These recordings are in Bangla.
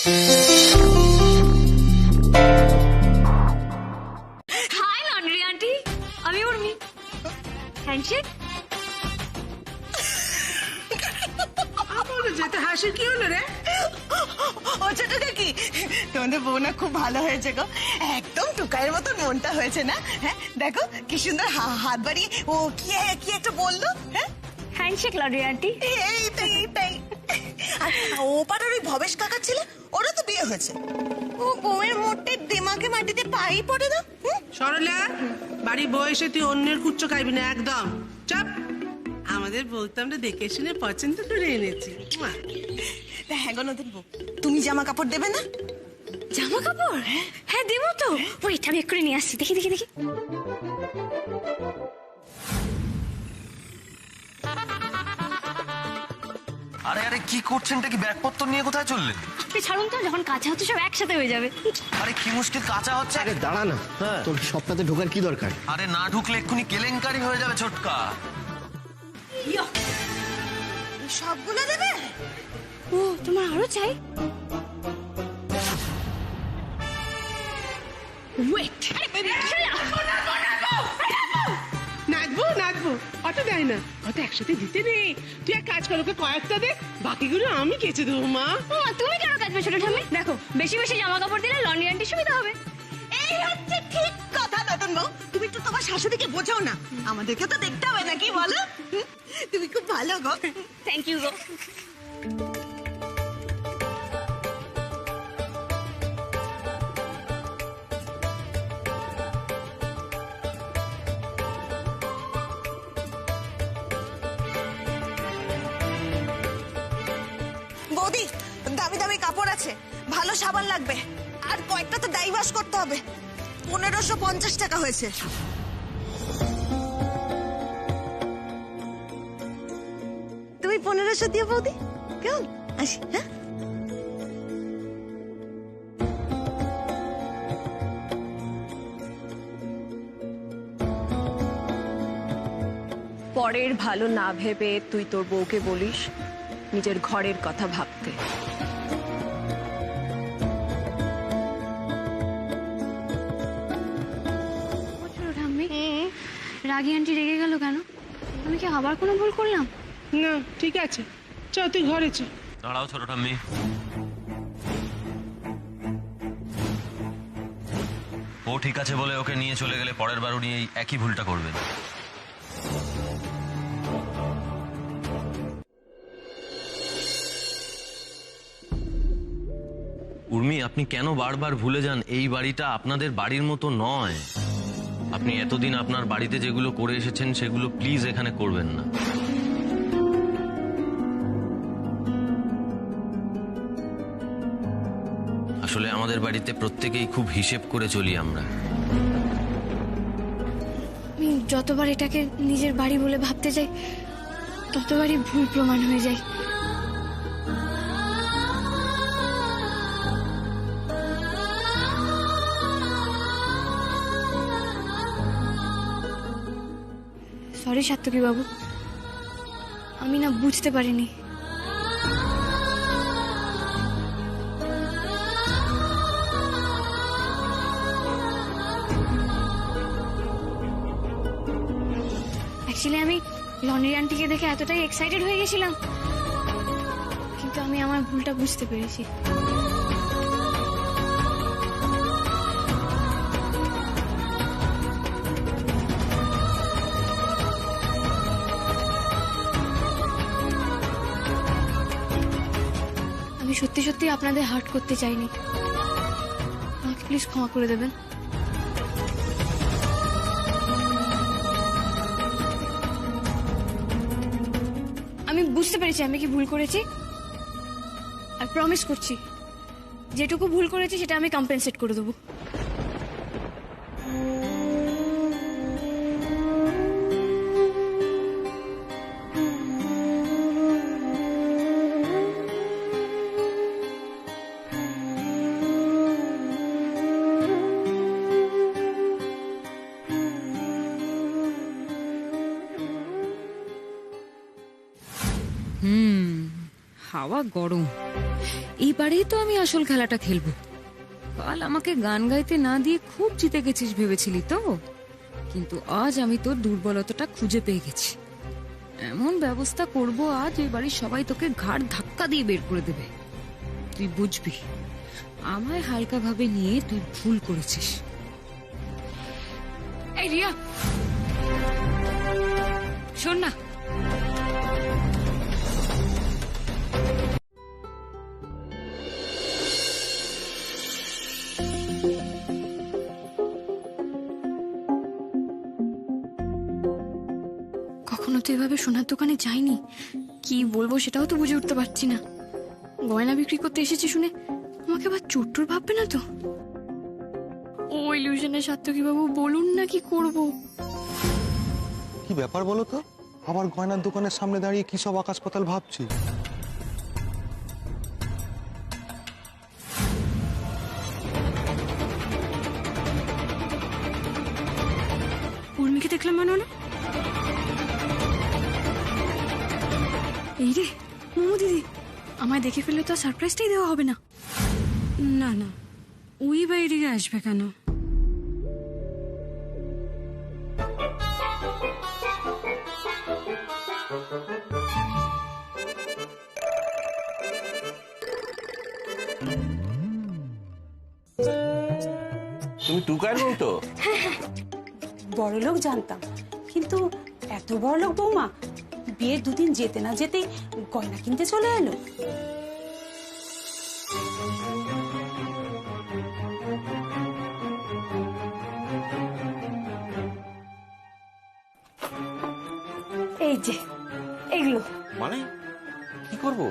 হাই লন্ড্রি আন্টি, আমি উর্মি। হ্যান্ডশেক। যেতে হাসির কি হলো রে? ও ছোট কাকি, তোমাদের বউ না খুব ভালো হয়েছে গো, একদম টুকাইয়ের মতন মনটা হয়েছে না? হ্যাঁ দেখো কি সুন্দর হাত বাড়িয়ে ও কি একটা বললো। হ্যাঁ হ্যান্ডশেক লন্ড্রি আন্টি। এইটাই। আর ও পাড়ার ওই ভবেশ কাকা ছিল, ওরা তো বিয়ে হয়েছে। ও বউয়ের মোটে দিমাগে মাটিতে পাই পড়ে না। সরলা, বাড়ি বউ এসে তুই অন্যের কুচ্চ খাইবি না একদম। চাপ। আমাদের বউ তো আমরা দেখে শুনে পছন্দ করে এনেছি। হ্যাঁ গো নতুন বউ, তুমি জামা কাপড় দেবে না? জামা কাপড়? হ্যাঁ দেবো তো। ওইটা আমি এক্ষুনি নিয়ে আসছি। দেখি। আরে আরে কি করছেন? কি ব্যাগপত্র নিয়ে কোথায় চললেন? আপনি ছাড়ুন তো, যখন কাঁচা হচ্ছে সব একসাথে হয়ে যাবে। আরে কি মুশকিল, কাঁচা হচ্ছে। আরে দাঁড়া না, তোর সপ্তাহে ঢোকার কি দরকার? আরে না ঢুকলে এক্ষুনি কেলেঙ্কারি হয়ে যাবে ছোটকা। সবগুলো দেবে? ও তোমার আরো চাই? ওয়েট। নাচবো অত দেয় না, অত একসাথে দিতে নেই। তুই এক কাজ কর, ওকে কয়েকটা দে, বাকিগুলো আমি কেচে দেবো। মা তুমি কেন কাচবে ছোট ঠাম্মি? দেখো বেশি জামা কাপড় দিলে লন্ড্রি আন্টির সুবিধা হবে। এই হচ্ছে ঠিক কথা নতুন বউ, তুমি একটু তোমার শাশুড়িকে বোঝাও না, আমাদেরকে তো দেখতে হবে নাকি বলো? তুমি খুব ভালো গো। Thank you go. বৌদি, দামি কাপড় আছে, ভালো সাবান লাগবে, আর কয়েকটা তো ডাই ওয়াশ করতে হবে। 1550 টাকা হয়েছে। তুমি 1500 দিও বৌদি, কেমন? আসি। হ্যাঁ পরের ভালো না ভেবে তুই তোর বউকে বলিস নিজের ঘরের কথা ভাবতে। ছোট ঠাম্মি, রাগী আন্টি রেগে গেল কেন? আমি কি আবার কোনো ভুল করলাম? না ঠিক আছে, চ তুই ঘরে চ। দাঁড়াও ছোট ঠাম্মি, ও ঠিক আছে বলে ওকে নিয়ে চলে গেলে পরের বার উনি এই একই ভুলটা করবেন। উর্মি, আপনি কেন বারবার ভুলে যান এই বাড়িটা আপনাদের বাড়ির মতো নয়। আপনি এতদিন আপনার বাড়িতে যেগুলো করে এসেছেন সেগুলো প্লিজ এখানে করবেন না। আসলে আমাদের বাড়িতে প্রত্যেকেই খুব হিসেব করে চলি আমরা। আমি যতবার এটাকে নিজের বাড়ি বলে ভাবতে যাই, ততবারই ভুল প্রমাণ হয়ে যায়। সরি সাত্তকী বাবু, আমি না বুঝতে পারিনি। অ্যাকচুয়ালি আমি লন্ড্রি আন্টিকে দেখে এতটাই এক্সাইটেড হয়ে গেছিলাম, কিন্তু আমি আমার ভুলটা বুঝতে পেরেছি। আমি সত্যি আপনাদের হার্ট করতে চাইনি, আমাকে প্লিজ ক্ষমা করে দেবেন। আমি বুঝতে পেরেছি আমি কি ভুল করেছি, আর প্রমিস করছি যেটুকু ভুল করেছি সেটা আমি কম্পেনসেট করে দেবো। হাওয়া হাওয়া গরম। এইবারেই তো আমি আসল খেলাটা খেলবো। কাল আমাকে গান গাইতে না দিয়ে খুব জিতে গেছিস ভেবেছিলি তো, কিন্তু আজ আমি তোর দুর্বলতাটা খুঁজে পেয়ে গেছি। এমন ব্যবস্থা করব আজ এই বাড়ির সবাই তোকে ঘাড় ধাক্কা দিয়ে বের করে দেবে। তুই বুঝবি আমায় হালকা ভাবে নিয়ে তুই ভুল করেছিস। এই রিয়া, শোন না, কখনো তো এভাবে সোনার দোকানে যাইনি, কি বলবো সেটাও তো বুঝে উঠতে পারছি না। গয়না বিক্রি করতে এসেছি শুনে আমাকে আবার চোট্টুর ভাববে না তো? ও ইলিউশনের সার্থকী বাবু, বলুন না কি করব। কি ব্যাপার বলো তো, আবার গয়নার দোকানের সামনে দাঁড়িয়ে কি সব আকাশ পাতাল ভাবছি। উর্মিকে দেখলাম মনে হলো। এই রে মোমো দিদি, আমায় দেখে ফেললে তো সারপ্রাইজটাই দেওয়া হবে না। না না, ওই বাইরে আসবে কেন? তুমি টুকার বউ তো? বড় লোক জানতাম, কিন্তু এত বড় লোক বৌমা বিয়ের দুদিন যেতে না যেতেই গয়না কিনতে চলে এলো। এই যে এগুলো, মানে কি করব?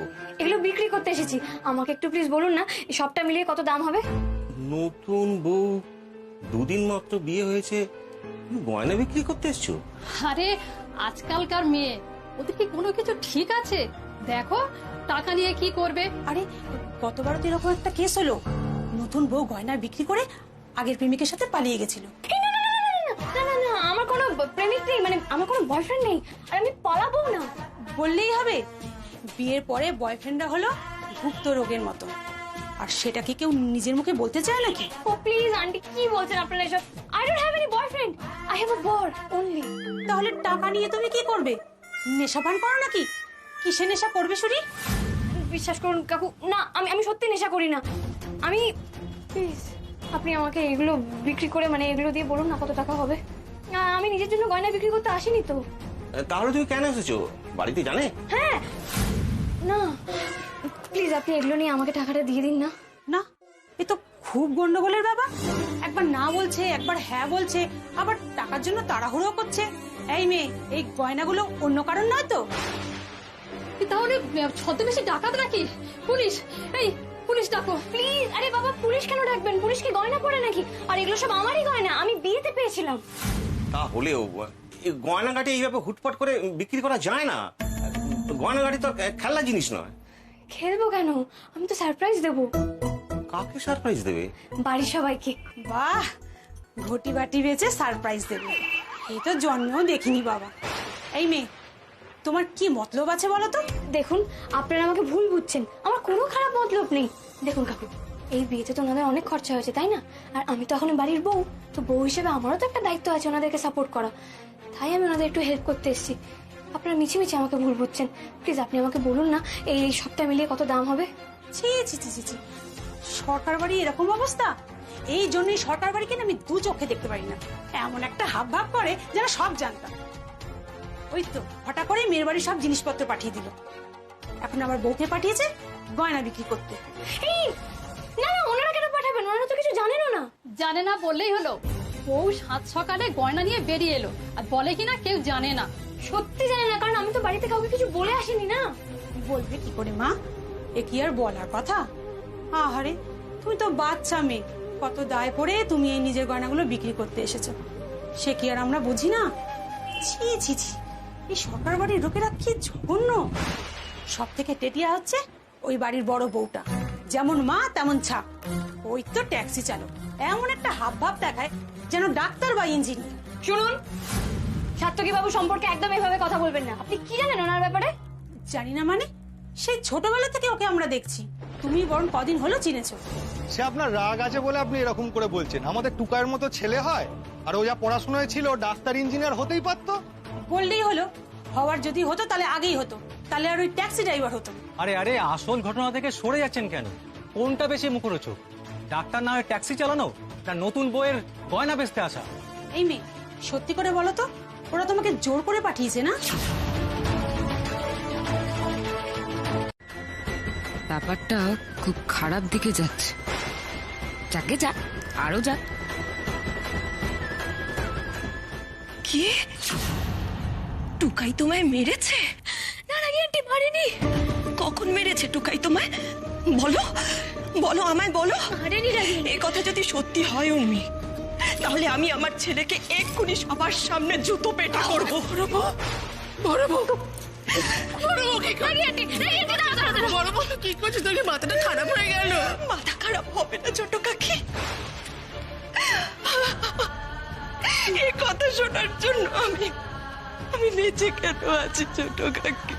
এগুলো বিক্রি করতে এসেছি। আমাকে একটু প্লিজ বলুন না সবটা মিলিয়ে কত দাম হবে? নতুন বউ, দুদিন মাত্র বিয়ে হয়েছে, তুমি গয়না বিক্রি করতে এসছো? আরে আজকালকার মেয়ে, ওদের কি কোনো কিছু ঠিক আছে? দেখো টাকা নিয়ে কি করবে। আরে গতবার তো এরকম একটা কেস হলো, নতুন বউ গয়না বিক্রি করে আগের প্রেমিকের সাথে পালিয়ে গেছিল। না না না, আমার কোনো প্রেমিক নেই, মানে আমার কোনো বয়ফ্রেন্ড নেই, আর আমি পালাবো না। বললেই হবে, বিয়ের পরে বয়ফ্রেন্ডরা হলো গুপ্ত রোগের মতো, আর সেটা কি কেউ নিজের মুখে বলতে চায় নাকি? ও প্লিজ আন্টি, কি বলছেন আপনারা এসব? I don't have any boyfriend, I have a বর অনলি। তাহলে টাকা নিয়ে তুমি কি করবে? নেশা পান করো নাকি? কিসে নেশা করবে শুনি? বিশ্বাস করুন কাকু, না আমি সত্যি নেশা করি না। আমি প্লিজ আপনি আমাকে এগুলো বিক্রি করে, মানে এগুলো দিয়ে বলুন না কত টাকা হবে। আমি নিজের জন্য গয়না বিক্রি করতে আসিনি তো। তাহলে তুমি কেন এসেছো? বাড়িতে জানে? হ্যাঁ, না প্লিজ আপনি এগুলো নিয়ে আমাকে টাকাটা দিয়ে দিন না। না, এ তো খুব গন্ডগোলের ব্যাপার। একবার না বলছে, একবার হ্যাঁ বলছে, আবার টাকার জন্য তাড়াহুড়ো করছে। এই মেয়ে, এই গয়নাগুলো অন্য কারণ নয় তো? তাহলে ছদ্মবেশী ডাকাত নাকি? পুলিশ, এই পুলিশ ডাকো প্লিজ। আরে বাবা, পুলিশ কেন ডাকবেন? পুলিশ কি গয়না পরে নাকি? আর এগুলো সব আমারই গয়না, আমি বিয়েতে পেয়েছিলাম। তাহলেও এই গয়নাগাটি এইভাবে হুটপাট করে বিক্রি করা যায় না। গয়নাগাটি তো খেলনা জিনিস নয়। খেলবো কেন? আমি তো সারপ্রাইজ দেবো। কাকে সারপ্রাইজ দেবে? বাড়ির সবাইকে। বাহ, ঘটি বাটি বেচে সারপ্রাইজ দেবে, এই তো জন্মেও দেখিনি বাবা। এই মেয়ে, তোমার কি মতলব আছে বলো তো? দেখুন আপনারা আমাকে ভুল বুঝছেন, আমার কোনো খারাপ মতলব নেই। দেখুন কাকু, এই বিয়েতে তো ওনাদের অনেক খরচা হয়েছে তাই না? আর আমি তো এখন বাড়ির বউ, তো বউ হিসেবে আমারও তো একটা দায়িত্ব আছে ওনাদেরকে সাপোর্ট করা। তাই আমি ওনাদের একটু হেল্প করতে এসেছি। আপনারা মিছিমিছি আমাকে ভুল বুঝছেন। প্লিজ আপনি আমাকে বলুন না এই সবটা মিলিয়ে কত দাম হবে? ছি ছি ছি ছি, সরকার বাড়ি এরকম অবস্থা? এই জন্যই সরকার বাড়িকে আমি দু চোখে দেখতে পারি না। এমন একটা হাব ভাব করে যেন সব জানতাম। ওই তো হঠাৎ করে মেয়ের বাড়ির সব জিনিসপত্র পাঠিয়ে দিল, এখন আবার বউকে পাঠিয়েছে গয়না বিক্রি করতে। এই না না, ওনারা কেন পাঠাবেন? ওনারা তো কিছু জানেনও না। জানে না বললেই হলো। বউ সাত সকালে গয়না নিয়ে বেরিয়ে এলো, আর বলে কিনা কেউ জানে না। সত্যি জানে না, কারণ আমি তো বাড়িতে কাউকে কিছু বলে আসিনি না। বলবে কি করে মা? এ কি আর বলার কথা? আহারে, তুমি তো বাচ্চা মেয়ে, কত দায় পড়ে তুমি এই নিজের গয়নাগুলো বিক্রি করতে এসেছো, সে কি আর আমরা বুঝি না? ছি ছি ছি, এই সরকার বাড়ির লোকেরা কি জঘন্য। সব থেকে টেটিয়া হচ্ছে ওই বাড়ির বড় বউটা, যেমন মা তেমন ছাপ। ওই তো ট্যাক্সি চালক, এমন একটা হাব ভাব দেখায় যেন ডাক্তার বা ইঞ্জিনিয়ার। শুনুন, সার্থকী বাবু সম্পর্কে একদম এভাবে কথা বলবেন না। আপনি কি জানেন ওনার ব্যাপারে? জানি না মানে? সেই ছোটবেলা থেকে ওকে আমরা দেখছি, তুমি বরং কদিন হলো চিনেছো। সে আপনার রাগ আছে বলে আপনি এরকম করে বলছেন। আমাদের টুকাইয়ের মতো ছেলে হয়? আর ও যা পড়াশোনায় ছিল, ডাক্তার ইঞ্জিনিয়ার হতেই পারতো। বললেই হলো, হওয়ার যদি হতো তাহলে আগেই হতো, তাহলে আর ওই ট্যাক্সি ড্রাইভার হতো। আরে আরে, আসল ঘটনা থেকে সরে যাচ্ছেন কেন? কোনটা বেশি মুখরোচক, ডাক্তার না হয়ে ট্যাক্সি চালানো, না নতুন বইয়ের গয়না বেচতে আসা? এই মেয়ে, সত্যি করে বলো তো, ওরা তোমাকে জোর করে পাঠিয়েছে না? ব্যাপারটা খুব খারাপ দিকে যাচ্ছে। যাকে যাক, আরো যাক। কি টুকাই তোমায় মেরেছে? না না আন্টি, মারেনি। কখন মেরেছে টুকাই তোমায়? বলো বলো, আমায় বলো। এই কথা যদি সত্যি হয় উর্মি, তাহলে আমি আমার ছেলেকে এক্ষুনি সবার সামনে জুতো পেটা করবো। মাথা খারাপ হবে না ছোট কাকি? এই কথা শোনার জন্য আমি বেঁচে কেন আছি ছোট কাকি?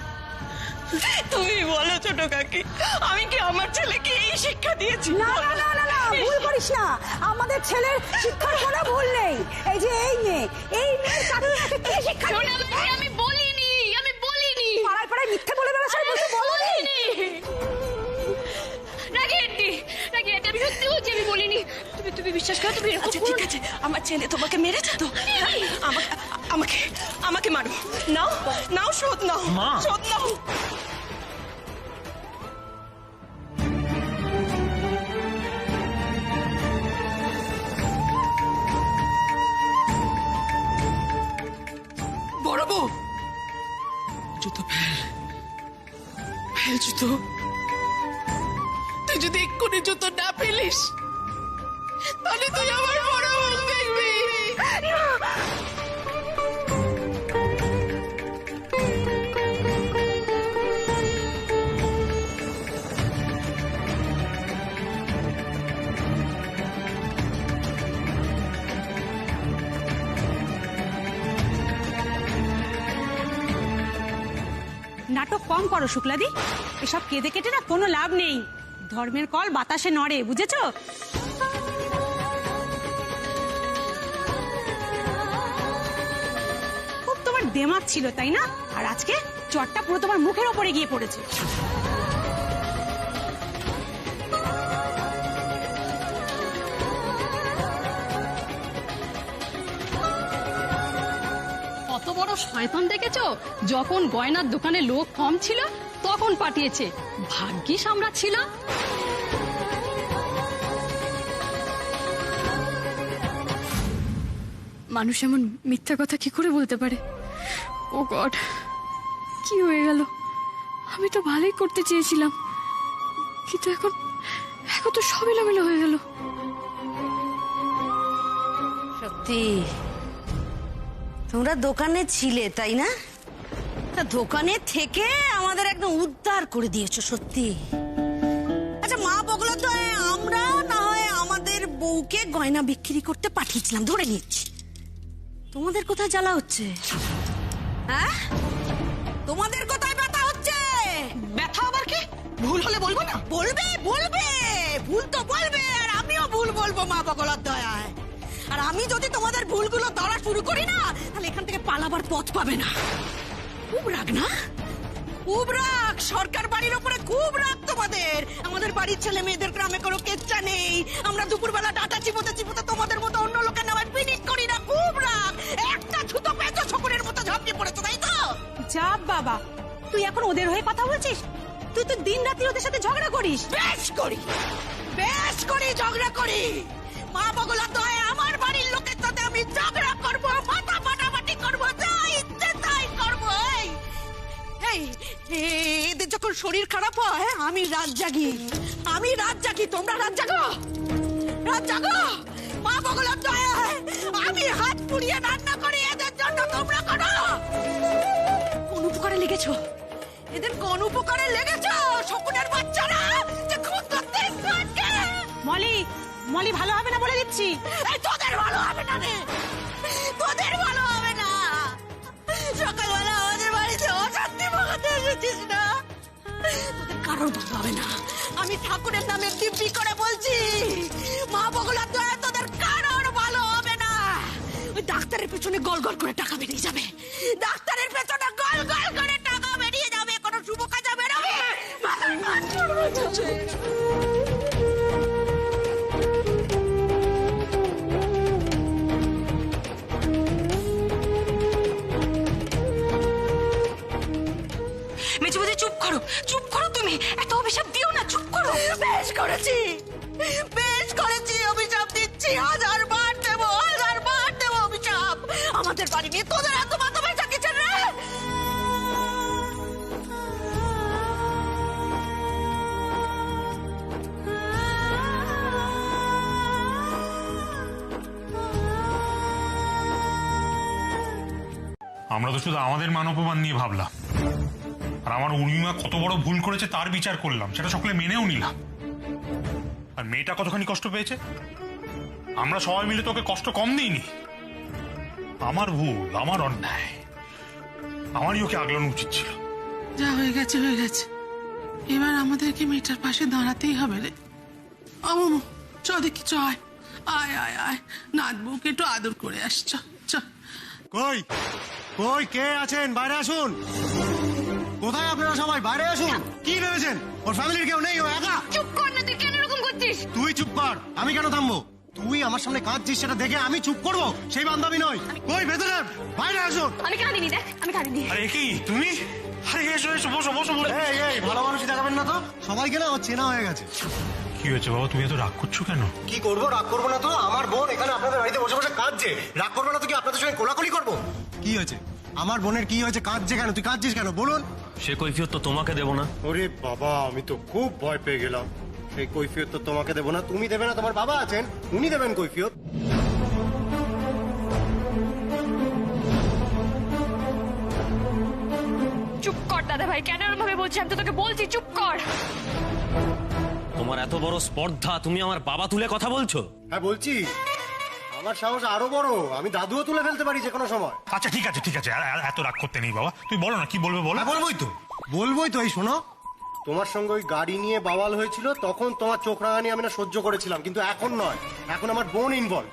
তুমি বলো ছোট কাকি, আমি কি আমার ছেলেকে এই শিক্ষা দিয়েছি? না না না না না, ভুল করিস না। আমাদের ছেলের শিক্ষার কোনো ভুল নেই। এই যে এই মেয়ের কাকুকে কি শিক্ষা দিয়েছে? আমি বলিনি। পাড়ায় পাড়ায় মিথ্যে বলে বেড়াস, বলতে বলনি। রাগি আন্টি, আমি সত্যি বলছি, আমি বলিনি। তুমি বিশ্বাস করো, তুমি আচ্ছা ঠিক আছে, আমার ছেলে তোমাকে মেরেছে তো? আমাকে মারো। নাও শোধ নাও, শোধ নাও। বড় বউ, জুতো ফেল জুতো। তুই যদি এক্ষুনি জুতো না ফেলিস, তাহলে তুই আমার বড় বউ দেখবি। নাটক কম করো শুক্লাদি, এসব কেঁদে কেটে না কোনো লাভ নেই। ধর্মের কল বাতাসে নড়ে, বুঝেছো? খুব তোমার দেমাগ ছিল তাই না? আর আজকে চটটা পুরো তোমার মুখের ওপরে গিয়ে পড়েছে। কত বড় শয়তান দেখেছো? যখন গয়নার দোকানে লোক কম ছিল তখন পাঠিয়েছে, ভাগ্যিস আমরা ছিলাম। মানুষ এমন মিথ্যা কথা কি করে বলতে পারে? ও গড, কি হয়ে গেল? আমি তো ভালোই করতে চেয়েছিলাম, কিন্তু এখন তো সব এলোমেলো হয়ে গেল। সত্যি তোমরা দোকানে ছিলে তাই না? তা দোকানে থেকে আমাদের একদম উদ্ধার করে দিয়েছো সত্যি। আচ্ছা মা বগলা তো আমরা না হয় আমাদের বউকে গয়না বিক্রি করতে পাঠিয়েছিলাম, ধরে নিচ্ছি। তোমাদের কোথায় জ্বালা হচ্ছে? হ্যাঁ, তোমাদের কোথায় ব্যথা হচ্ছে? ব্যথা আবার কি? ভুল হলে বলবো না? বলবে ভুল তো বলবে, আর আমিও ভুল বলবো মা বগলার দয়ায়। আর আমি যদি তোমাদের ভুলগুলো ধরা শুরু করি না, তাহলে এখান থেকে পালাবার পথ পাবে না। খুব রাগ না? খুব রাগ, সরকার বাড়ির উপরে খুব রাগ তোমাদের। আমাদের বাড়ির ছেলে মেয়েদের গ্রামে কোনো কেচ্চা নেই, আমরা দুপুরবেলা ডাটা চিবোতে তোমাদের মতো অন্য লোকের নামে পিনিক করি না। খুব রাগ, একটা ছুতো পেঁচো শকুনের মতো ঝাঁপিয়ে পড়েছো তাই তো? যা বাবা, তুই এখন ওদের হয়ে কথা বলছিস? তুই তো দিন রাত্রি ওদের সাথে ঝগড়া করিস। বেশ করি ঝগড়া করি। মা বগলা দয় আমার বাড়ির লোকের সাথে আমি ঝগড়া করবো, মাথা ফাটাফাটি করবো, যা ইচ্ছে তাই করবো। এদের যখন শরীর খারাপ হয় আমি রাত জাগি। তোমরা রাত জাগো। মা বগলার দয় আমি হাত পুড়িয়ে রান্না করি এদের জন্য, তোমরা করো। কোন উপকারে লেগেছো? এদের কোন উপকারে লেগেছো? শকুনের বাচ্চারা যে খুন করতে এসছে। মলি ভালো হবে না বলে দিচ্ছি। তোদের ভালো হবে না রে, তোদের ভালো হবে না। সকালবেলা আমাদের বাড়িতে অশান্তি পাকাতে এসেছিস না, কারোর ভালো হবে না। আমি ঠাকুরের নামে দিব্যি করে বলছি, মা বগলার দয়া তোদের কারোর ভালো হবে না। ওই ডাক্তারের পেছনে গল গল করে টাকা বেরিয়ে যাবে, ডাক্তারের পেছনে গল গল করে টাকা বেরিয়ে যাবে, কোনো শুভ কাজে বেরোবে। মেজবুদি চুপ করো তুমি, এত অভিশাপ দিও না, চুপ করো। বেশ করেছি, বেশ করেছি, অভিশাপ দিচ্ছি, 1000 বার দেবো, 1000 বার দেবো অভিশাপ। আমাদের বাড়ি নিয়ে তোদের এত মাথা ব্যথা কিসের রে? আমরা তো শুধু আমাদের মান অপমান নিয়ে ভাবলাম, আর আমার উর্মিমা কত বড় ভুল করেছে তার বিচার করলাম, সেটা সকলে মেনেও নিলাম। আর মেয়েটা কতখানি কষ্ট পেয়েছে, আমরা সবাই মিলে তোকে কষ্ট কম দিইনি। আমার ভুল, আমার অন্যায়, আমারই ওকে আগলানো উচিত ছিল। যা হয়ে গেছে হয়ে গেছে, এবার আমাদেরকে মেয়েটার পাশে দাঁড়াতেই হবে রে। আমু চ দেখি, চ আয় আয় আয় আয়, নাথ বউকে একটু আদর করে আস, চ চ। কই কই কে আছেন? বাইরে আসুন। কোথায় আপনারা সবাই? বাইরে আসুন। কি ভেবেছেন ওর ফ্যামিলির কেউ নেই, ও একা? চুপ কর না, তুই কেন এরকম করছিস? তুই চুপ কর, আমি কেন থামবো? তুই আমার সামনে কাঁদছিস সেটা দেখে আমি চুপ করবো? সেই বান্ধবী নয়। কই ভেতরে, বাইরে আসুন। আমি কাঁদিনি, দেখ আমি কাঁদিনি। আরে কি তুমি? আরে এসো এসো, বসো বসো বসো। এই এই ভালো মানুষই দেখাবেন না তো, সবাইকে না ও চেনা হয়ে গেছে। কি হয়েছে বাবা, তুমি এত রাগ করছো কেন? কি করবো, রাগ করবো না তো? আমার বোন এখানে আপনাদের বাড়িতে বসে বসে কাঁদছে, রাগ করবো না তো? কি আপনাদের সঙ্গে কোলাকুলি করবো? কি হয়েছে আমার বোনের, কি হয়েছে? কাঁদছে কেন? তুই কাঁদছিস কেন বলুন? সে কৈফিয়ত তো তোমাকে দেবো না। ওরে বাবা, আমি তো খুব ভয় পেয়ে গেলাম। এই কৈফিয়ত তো তোমাকে দেবো না, তুমি দেবে না, তোমার বাবা আছেন উনি দেবেন কৈফিয়ত। চুপ কর দাদা ভাই, কেন এরকম ভাবে বলছিস? আমি তো তোকে বলছি চুপ কর। তোমার এত বড় স্পর্ধা, তুমি আমার বাবা তুলে কথা বলছো? হ্যাঁ বলছি, আমার সাহস আরো বড়, আমি দাদুও তুলে ফেলতে পারি যে কোনো সময়। আচ্ছা ঠিক আছে ঠিক আছে, এত রাগ করতে নেই বাবা, তুই বলো না কি বলবে বলো। বলবোই তো। এই শোনো, তোমার সঙ্গে ওই গাড়ি নিয়ে বাওয়াল হয়েছিল, তখন তোমার চোখ রাঙানি আমি না সহ্য করেছিলাম, কিন্তু এখন নয়, এখন আমার বোন ইনভলভ।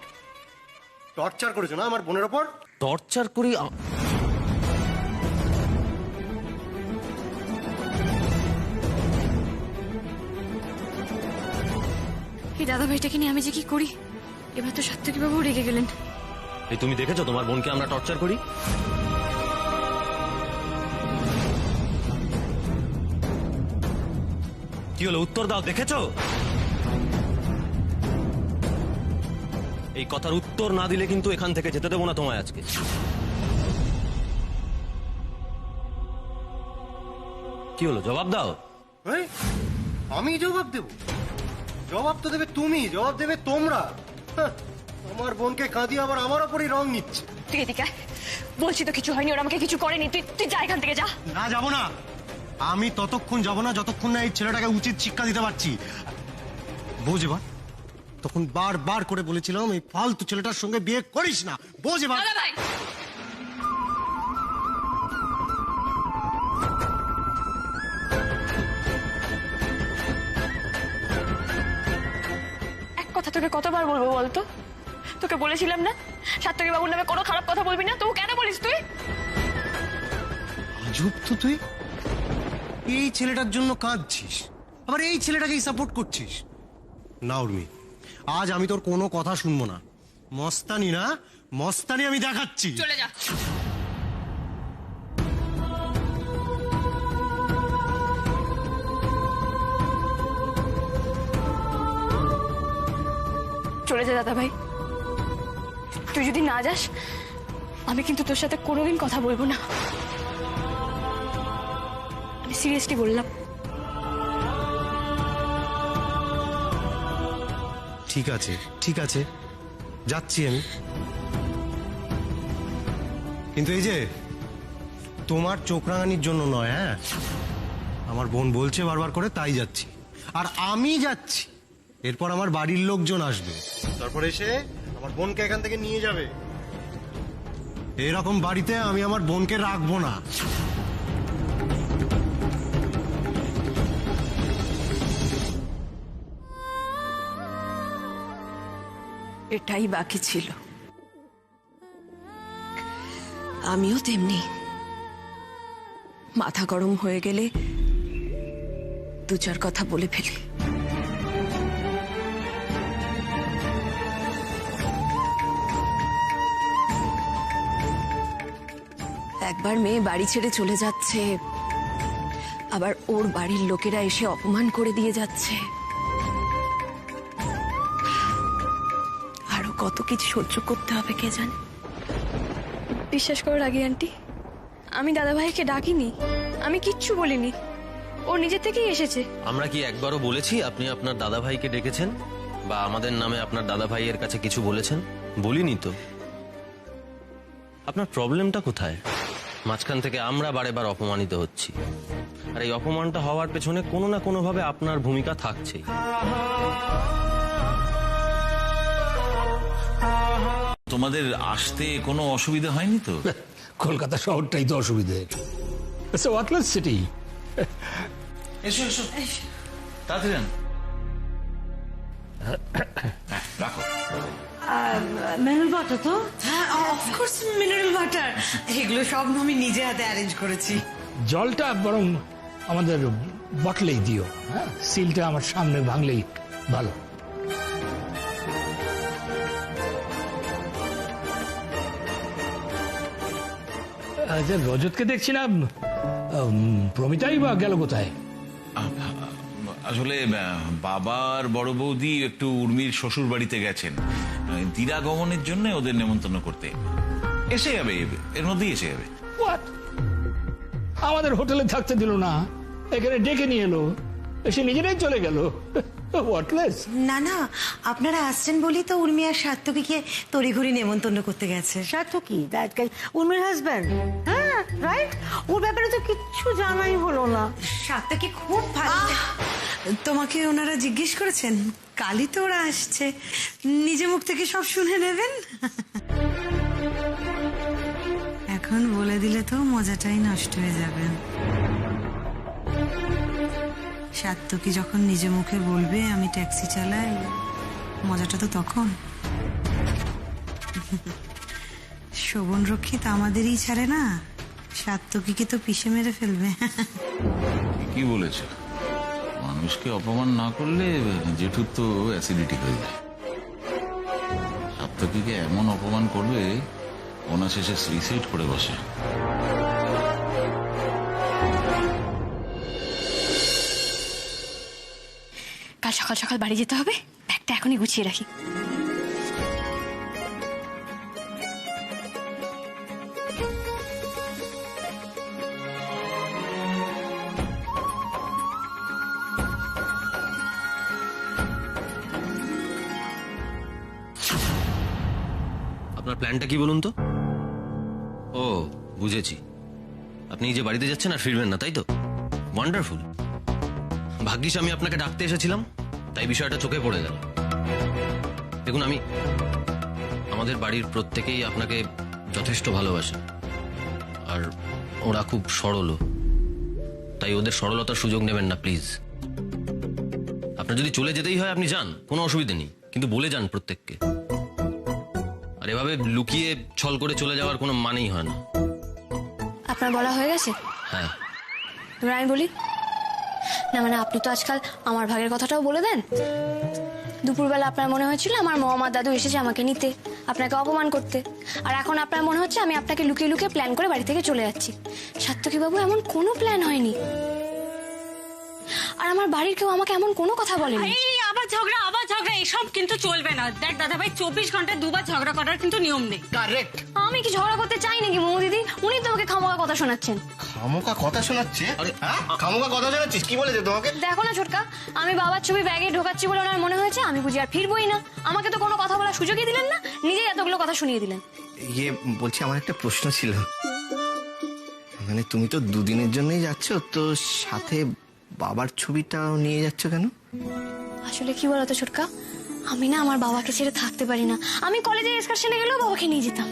টর্চার করেছো না আমার বোনের ওপর? টর্চার করি? এই দাদা ভাইটাকে নিয়ে আমি যে কি করি, এবার তো সাত্তকী বাবু রেগে গেলেন। এই তুমি দেখেছো তোমার বোনকে আমরা টর্চার করি? কি হলো, উত্তর দাও। দেখেছো? এই কথার উত্তর না দিলে কিন্তু এখান থেকে যেতে দেবো না তোমায় আজকে। কি হলো, জবাব দাও। আমি জবাব দেব? জবাব তো দেবে তুমি, জবাব দেবে তোমরা। আমার বোনকে কাঁদিয়ে আবার আমার ওপরই রং নিচ্ছে। তুই এদিকে আয়। বলছি তো কিছু হয়নি, ওরা আমাকে কিছু করেনি। তুই যা এখান থেকে, যা। না যাবো না, আমি ততক্ষণ যাবো না যতক্ষণ না এই ছেলেটাকে উচিত শিক্ষা দিতে পারছি। বোঝ এবার, তখন বারবার করে বলেছিলাম এই ফালতু ছেলেটার সঙ্গে বিয়ে করিস না। বোঝ এবার। এক কথা তোকে কতবার বলবো বলতো? তোকে বলেছিলাম না সাত্তকী বাবুর নামে কোনো খারাপ কথা বলবি না, তো কেন বলিস তুই? আজব তো, তুই এই ছেলেটার জন্য কাঁদছিস, আবার এই ছেলেটাকেই সাপোর্ট করছিস। না উর্মি, আজ আমি তোর কোনো কথা শুনবো না। মস্তানি না, মস্তানি আমি দেখাচ্ছি। চলে যা। চলে যা দাদা ভাই, তুই যদি না যাস আমি কিন্তু তোর সাথে কোনোদিন কথা বলবো না। আমি সিরিয়াসলি বললাম। ঠিক আছে ঠিক আছে, যাচ্ছি আমি, কিন্তু এই যে তোমার চোখ রাঙানির জন্য নয়। হ্যাঁ, আমার বোন বলছে বারবার করে, তাই যাচ্ছি। আর আমি যাচ্ছি, এরপর আমার বাড়ির লোকজন আসবে, তারপর এসে আমার বোনকে এখান থেকে নিয়ে যাবে। এরকম বাড়িতে আমি আমার বোনকে রাখবো না। এটাই বাকি ছিল। আমিও তেমনি মাথা গরম হয়ে গেলে দু চার কথা বলে ফেলি। একবার মেয়ে বাড়ি ছেড়ে চলে যাচ্ছে, আবার ওর বাড়ির লোকেরা এসে অপমান করে দিয়ে যাচ্ছে, আরো কত কিছু সহ্য করতে হবে কে জানে। বিশ্বাস করো রাগি আন্টি, আমি দাদাভাইকে ডাকিনি, আমি কিচ্ছু বলিনি, ও নিজে থেকেই এসেছে। আমরা কি একবারও বলেছি আপনি আপনার দাদা ভাইকে ডেকেছেন বা আমাদের নামে আপনার দাদা ভাইয়ের কাছে কিছু বলেছেন? বলিনি তো। আপনার প্রবলেমটা কোথায়? মাঝখান থেকে আমরা বারে বার অপমানিত হচ্ছি, আর এই অপমানটা হওয়ার পেছনে কোনো না কোনো ভাবে আপনার ভূমিকা থাকছেই। তোমাদের আসতে কোনো অসুবিধা হয়নি তো? কলকাতা শহরটাই তো অসুবিধে। It's a worthless city. এসো এসো, তাড়াতাড়ি আন। রাখো। মিনারেল ওয়াটার তো? হ্যাঁ, অফকোর্স মিনারেল ওয়াটার। এগুলো সব আমি নিজে হাতে অ্যারেঞ্জ করেছি। জলটা বরং আমাদের বটলেই দিও, হ্যাঁ? সিলটা আমার সামনে ভাঙলেই ভালো। আচ্ছা, রজতকে দেখছি না, প্রমিতাই বা গেল কোথায়? আসলে বাবার বড় বৌদি একটু উর্মির শ্বশুর বাড়িতে গেছেন দিরাগমনের জন্য, ওদের নেমন্তন্ন করতে। এসে যাবে, এর মধ্যেই এসে যাবে। What? আমাদের হোটেলে থাকতে দিল না, এখানে ডেকে নিয়ে এলো, এসে নিজেরাই চলে গেল। Worthless. না না, আপনারা আসছেন বলি তো উর্মি আর সার্থকীকে তড়িঘড়ি নেমন্তন্ন করতে গেছে। সার্থকী উর্মির হাজব্যান্ড? হ্যাঁ, রাইট। ওর ব্যাপারে তো কিচ্ছু জানাই হলো না। সার্থকী খুব ভালো। তোমাকে ওনারা জিজ্ঞেস করেছেন? কালই তো ওরা আসছে, নিজে মুখ থেকে সব শুনে নেবেন। এখন বলে দিলে তো মজাটাই নষ্ট হয়ে যাবে। সার্থকী যখন নিজে মুখে বলবে আমি ট্যাক্সি চালাই, মজাটা তো তখন। শোভন রক্ষিত আমাদেরই ছাড়ে না, সার্থকীকে তো পিষে মেরে ফেলবে। কি বলেছে? মানুষকে অপমান না করলে জেঠুর তো অ্যাসিডিটি হয়ে যায়। সার্থকীকে এমন অপমান করবে ওনা শেষে সুইসাইড করে বসে। কাল সকাল সকাল বাড়ি যেতে হবে, ব্যাগটা এখনই গুছিয়ে রাখি। আপনার প্ল্যানটা কি বলুন তো? ও, বুঝেছি। আপনি যে বাড়িতে যাচ্ছেন আর ফিরবেন না, তাই তো? ওয়ান্ডারফুল। ভাগ্যিস আমি আপনাকে ডাকতে এসেছিলাম, তাই বিষয়টা চোখে পড়ে গেল। দেখুন, আমাদের বাড়ির প্রত্যেকেই আপনাকে যথেষ্ট ভালোবাসে, আর ওরা খুব সরল, তাই ওদের সরলতার সুযোগ নেবেন না প্লিজ। আপনার যদি চলে যেতেই হয় আপনি যান, কোনো অসুবিধা নেই, কিন্তু বলে যান প্রত্যেককে। আর এভাবে লুকিয়ে ছল করে চলে যাওয়ার কোনো মানেই হয় না। আপনার বলা হয়ে গেছে? হ্যাঁ। এবার আমি বলি না, মানে আপনি তো আজকাল আমার ভাগের কথাটাও বলে দেন। দুপুরবেলা আপনার মনে হয়েছিল আমার মামা দাদু এসেছে আমাকে নিতে, আপনাকে অপমান করতে, আর এখন আপনার মনে হচ্ছে আমি আপনাকে লুকিয়ে লুকিয়ে প্ল্যান করে বাড়ি থেকে চলে যাচ্ছি। সার্থকী বাবু, এমন কোনো প্ল্যান হয়নি, আর আমার বাড়ির কেউ আমাকে এমন কোনো কথা বলেনি। আবার ঝগড়া এসব কিন্তু চলবে না। দেখ দাদা ভাই, 24 ঘন্টায় দুবার ঝগড়া করার কিন্তু নিয়ম নেই। কারেক্ট। আমি কি ঝগড়া করতে চাই নাকি মৌ দিদি? উনি তো আমাকে খামোকা কথা শোনাচ্ছেন। খামোকা কথা শোনাচ্ছে? খামোকা কথা শোনাচ্ছিস? কি বলেছে তোমাকে? দেখো না ছোটকা, আমি বাবার ছবি ব্যাগে ঢোকাচ্ছি বলে ওনার মনে হয়েছে আমি বুঝি আর ফিরবই না। আমাকে তো কোনো কথা বলার সুযোগই দিলেন না, নিজেই এতগুলো কথা শুনিয়ে দিলেন। বলছি, আমার একটা প্রশ্ন ছিল। মানে তুমি তো দুদিনের জন্যই যাচ্ছ, তো সাথে বাবার ছবিটাও নিয়ে যাচ্ছ কেন? আসলে কি বলতো ছোটকা, আমি না আমার বাবাকে ছেড়ে থাকতে পারি না। আমি কলেজে এক্সকারশনে গেলেও বাবাকে নিয়ে যেতাম।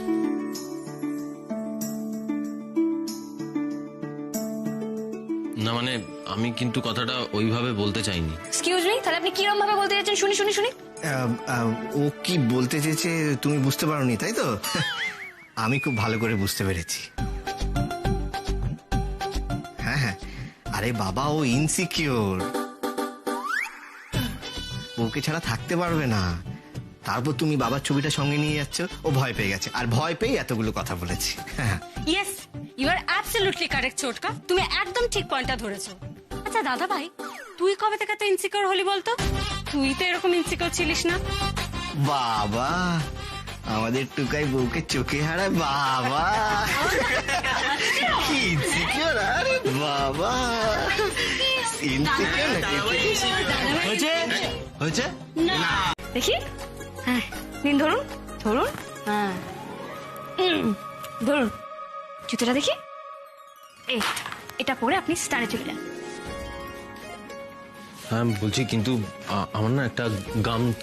না মানে আমি কিন্তু কথাটা ওইভাবে বলতে চাইনি। এক্সকিউজ মি, তাহলে আপনি কিরম ভাবে বলতে যাচ্ছেন শুনি শুনি শুনি। ও কি বলতে চেয়েছে তুমি বুঝতে পারোনি, তাই তো? আমি খুব ভালো করে বুঝতে পেরেছি। হ্যাঁ হ্যাঁ, আরে বাবা, ও ইনসিকিউর, ওকে ছাড়া থাকতে পারবে না। তারপর তুমি বাবার ছবিটা সঙ্গে নিয়ে যাচ্ছ, ও ভয় পেয়ে গেছে, আর ভয় পেয়ে এতগুলো কথা বলেছি। Yes, you are absolutely correct ছোটকা, তুমি একদম ঠিক পয়েন্টটা ধরেছো। আচ্ছা দাদা ভাই, তুই কবে থেকে তো ইনসিকিউর হলি বলতো? তুই তো এরকম ইনসিকিউর ছিলিস না। বাবা, আমাদের টুকাই বউকে চোখে হারায় বাবা। কি ইনসিকিউর, আরে বাবা, ইনসিকিউর হয়েছে হয়েছে না দেখি। হ্যাঁ নিন, ধরুন ধরুন, হ্যাঁ ধরুন জুতোটা দেখি। এই এটা পরে আপনি স্টারে চলে যান। হ্যাঁ বলছি, কিন্তু আমার না একটা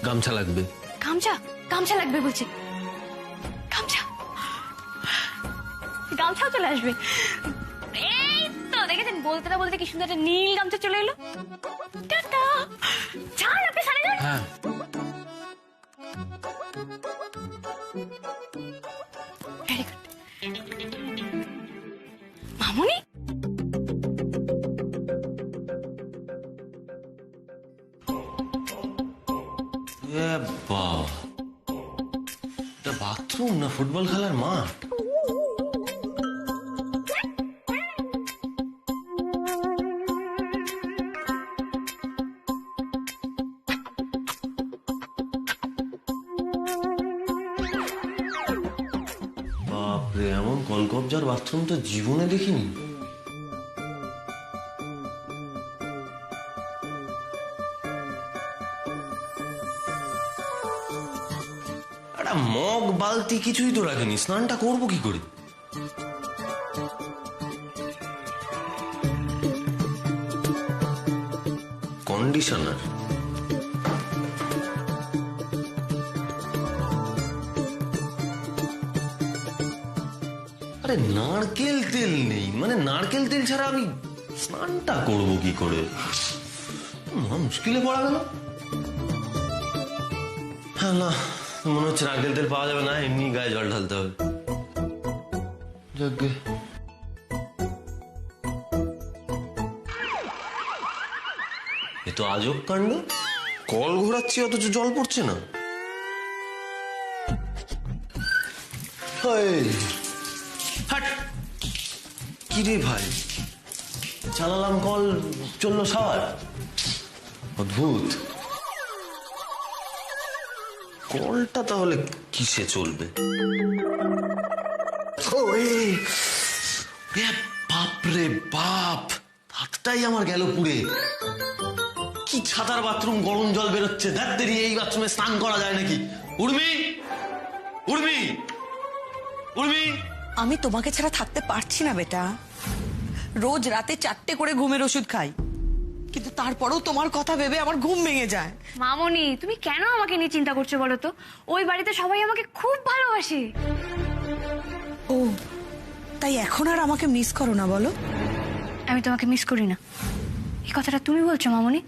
গামছা লাগবে। গামছা? গামছা লাগবে বলছে? গামছা গামছাও চলে আসবে। এই তো দেখেছেন, বলতে না বলতে কি সুন্দর একটা নীল গামছা চলে এলো। টাটা, যান আপনি সারে যান। হ্যাঁ ভেরি গুড। মামুনি, এটা বাথরুম না ফুটবল খেলার মাঠ? বাপরে, এমন কলকবজার বাথরুম তো জীবনে দেখিনি। একটা মগ বালতি কিছুই তো রাখেনি, স্নানটা করবো কি করে? কন্ডিশনার, আরে নারকেল তেল নেই, মানে নারকেল তেল ছাড়া আমি স্নানটা করবো কি করে? মুশকিলে পড়া গেল। হ্যাঁ না, মনে হচ্ছে নারকেল তেল পাওয়া যাবে না, এমনি গায়ে জল ঢালতে হবে। যাকে এ তো আজব কাণ্ড, কল ঘোরাচ্ছি অথচ জল পড়ছে না। কি রে ভাই, চালালাম কল, চললো শাওয়ার। অদ্ভুত, কলটা তাহলে কিসে চলবে? বাপরে বাপ, হাতটাই আমার গেল পুড়ে। কি ছাতার বাথরুম, গরম জল বেরোচ্ছে। ধ্যাত্তেরি, এই বাথরুমে স্নান করা যায় নাকি? উর্মি, উর্মি, উর্মি, আমি তোমাকে ছাড়া থাকতে পারছি না বেটা। রোজ রাতে 4টে করে ঘুমের ওষুধ খাই, কিন্তু তারপরেও তোমার কথা ভেবে আমার ঘুম ভেঙে যায়। মামনি, তুমি কেন আমাকে নিয়ে চিন্তা করছো বলো তো? ওই বাড়িতে সবাই আমাকে খুব ভালোবাসে। ও তাই এখন আর আমাকে মিস করো না বলো? আমি তোমাকে মিস করি না, এই কথাটা তুমি বলছো মামনি?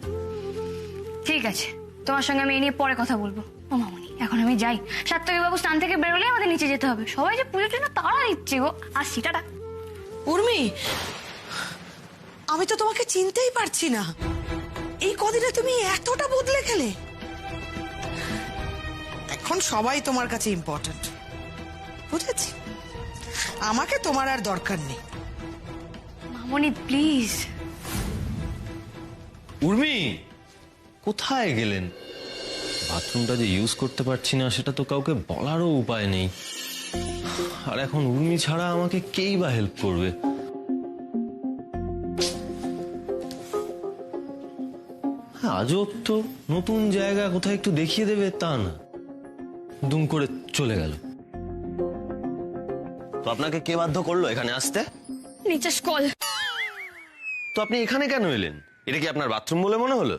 ঠিক আছে, তোমার সঙ্গে আমি এই নিয়ে পরে কথা বলবো। ও মামনি, এখন আমি যাই। সাত্তকী বাবু স্থান থেকে বেরোলে আমাদের নিচে যেতে হবে। সবাই যে পুজোর জন্য তাড়া দিচ্ছে গো। আসছি, টাটা। উর্মি, আমি তো তোমাকে চিনতেই পারছি না। এই কদিনে তুমি এতটা বদলে গেলে। এখন সবাই তোমার কাছে ইম্পর্টেন্ট, বুঝেছি। আমাকে তোমার আর দরকার নেই। মামনি প্লিজ। উর্মি, কোথায় গেলেন? বাথরুমটা যে ইউজ করতে পারছি না সেটা তো কাউকে বলারও উপায় নেই। আর এখন উর্মি ছাড়া আমাকে কেই বা হেল্প করবে? আজব তো, নতুন জায়গা, কোথায় একটু দেখিয়ে দেবে তা না, দুম করে চলে গেল। তো আপনাকে কে বাধ্য করলো এখানে আসতে? নিচে কল। তো আপনি এখানে কেন এলেন? এটা কি আপনার বাথরুম বলে মনে হলো?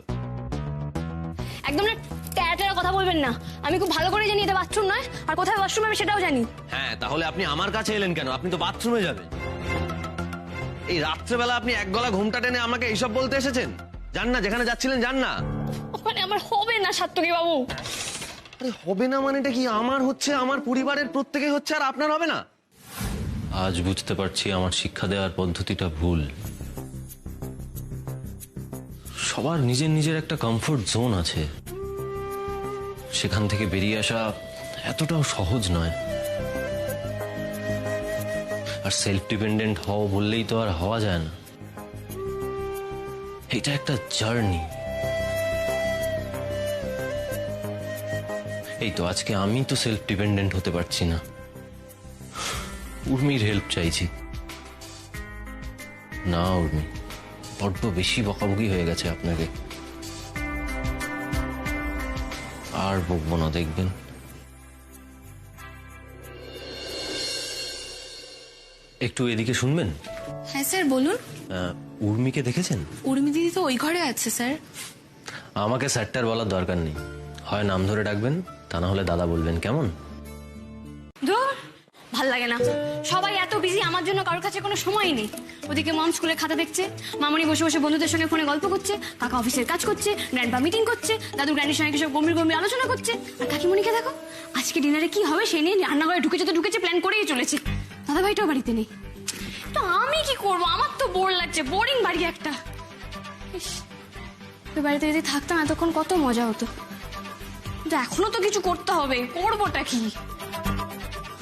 একদম না, ট্যারা কথা বলবেন না। আমি খুব ভালো করে জানি এটা বাথরুম নয়, আর কোথায় ওয়াশরুম আমি সেটাও জানি। হ্যাঁ, তাহলে আপনি আমার কাছে এলেন কেন? আপনি তো বাথরুমে যাবেন। এই রাত্রেবেলা আপনি এক গলা ঘুমটা টেনে আমাকে এইসব বলতে এসেছেন? যান না, যেখানে যাচ্ছিলেন যান না। মানে আমার হবে না সাত্তকী বাবু। আরে হবে না মানেটা কি? আমার হচ্ছে, আমার পরিবারের প্রত্যেকে হচ্ছে, আর আপনার হবে না? আজ বুঝতে পারছি আমার শিক্ষা দেওয়ার পদ্ধতিটা ভুল। সবার নিজের নিজের একটা কমফোর্ট জোন আছে, সেখান থেকে বেরিয়ে আসা এতটাও সহজ নয়। আর সেলফ ডিপেন্ডেন্ট হও বললেই তো আর হওয়া যায় না। এটা একটা জার্নি। এই তো আজকে আমি তো সেলফ ডিপেন্ডেন্ট হতে পারছি না, উর্মির হেল্প চাইছি। না উর্মি, বড্ড বেশি বকাবকি হয়ে গেছে আপনাকে, আর বকবো না, দেখবেন। একটু এদিকে শুনবেন? হ্যাঁ স্যার বলুন। উর্মিকে দেখেছেন? উর্মি দিদি তো ওই ঘরে আছে স্যার। আমাকে স্যারটার বলার দরকার নেই, হয় নাম ধরে ডাকবেন, তা না হলে দাদা বলবেন, কেমন? ধুর, ভাল লাগে না। সবাই এত বিজি, আমার জন্য কারোর কাছে কোনো সময়ই নেই। ওদিকে মম স্কুলে খাতা দেখছে, মামনি বসে বসে বন্ধুদের সঙ্গে ফোনে গল্প করছে, কাকা অফিসের কাজ করছে, গ্র্যান্ডপা মিটিং করছে, দাদু গ্র্যান্ডির সঙ্গে সব গম্ভীর গম্ভীর আলোচনা করছে, আর কাকিমণিকে দেখো আজকে ডিনারে কি হবে সেই নিয়ে রান্নাঘরে ঢুকেছে প্ল্যান করেই চলেছে। দাদা ভাইটাও বাড়িতে নেই, তো আমি কি করবো? আমার তো বোর লাগছে, বোরিং বাড়ি একটা। ইস, ওই বাড়িতে যদি থাকতাম এতক্ষণ কত মজা হতো, কিন্তু এখনো তো কিছু করতে হবে, করবোটা কি?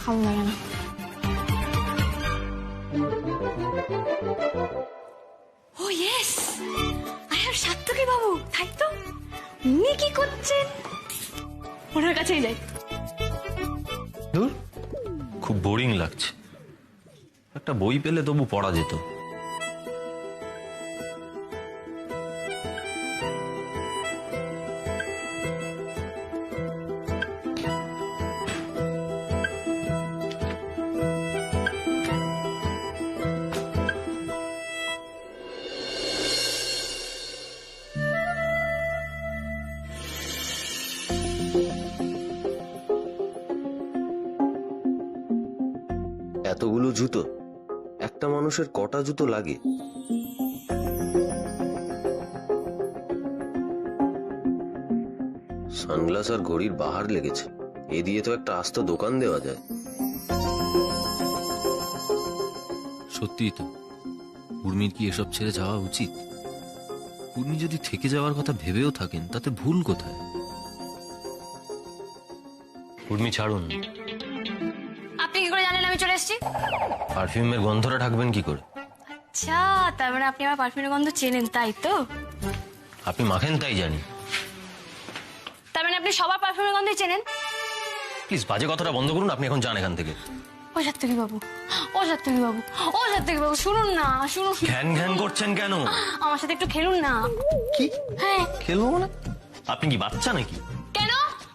ভালো লাগে না। ও ইয়েস, আই হ্যাভ সাত্তকী বাবু, তাই তো? উনি কি করছেন? ওনার কাছেই যাই। দূর, খুব বোরিং লাগছে। একটা বই পেলে তবু পড়া যেত। এতগুলো জুতো, একটা মানুষের কটা জুতো লাগে? সানগ্লাস আর ঘড়ির বাহার লেগেছে, এ দিয়ে তো একটা আস্ত দোকান দেওয়া যায়। সত্যিই তো, উর্মির কি এসব ছেড়ে যাওয়া উচিত? উর্মি যদি থেকে যাওয়ার কথা ভেবেও থাকেন, তাতে ভুল কোথায়? উর্মি ছাড়ুন। আপনি কি করে জানেন আমি চলে এসেছি? পারফিউমের গন্ধটা ঢাকবেন কি করে? আচ্ছা, তার মানে আপনি আমার পারফিউমের গন্ধ চেনেন, তাই তো? আপনি মাখেন তাই জানি। তার মানে আপনি সবার পারফিউমের গন্ধই চেনেন? প্লিজ বাজে কথাটা বন্ধ করুন, আপনি এখন যান এখান থেকে। ও সাত্তকী বাবু, ও সাত্তকী বাবু, ও সাত্তকী বাবু, শুনুন না, শুনুন। ঘ্যান ঘ্যান করছেন কেন? আমার সাথে একটু খেলুন না। কি? হ্যাঁ, খেলবো মানে? আপনি কি বাচ্চা নাকি? কেন?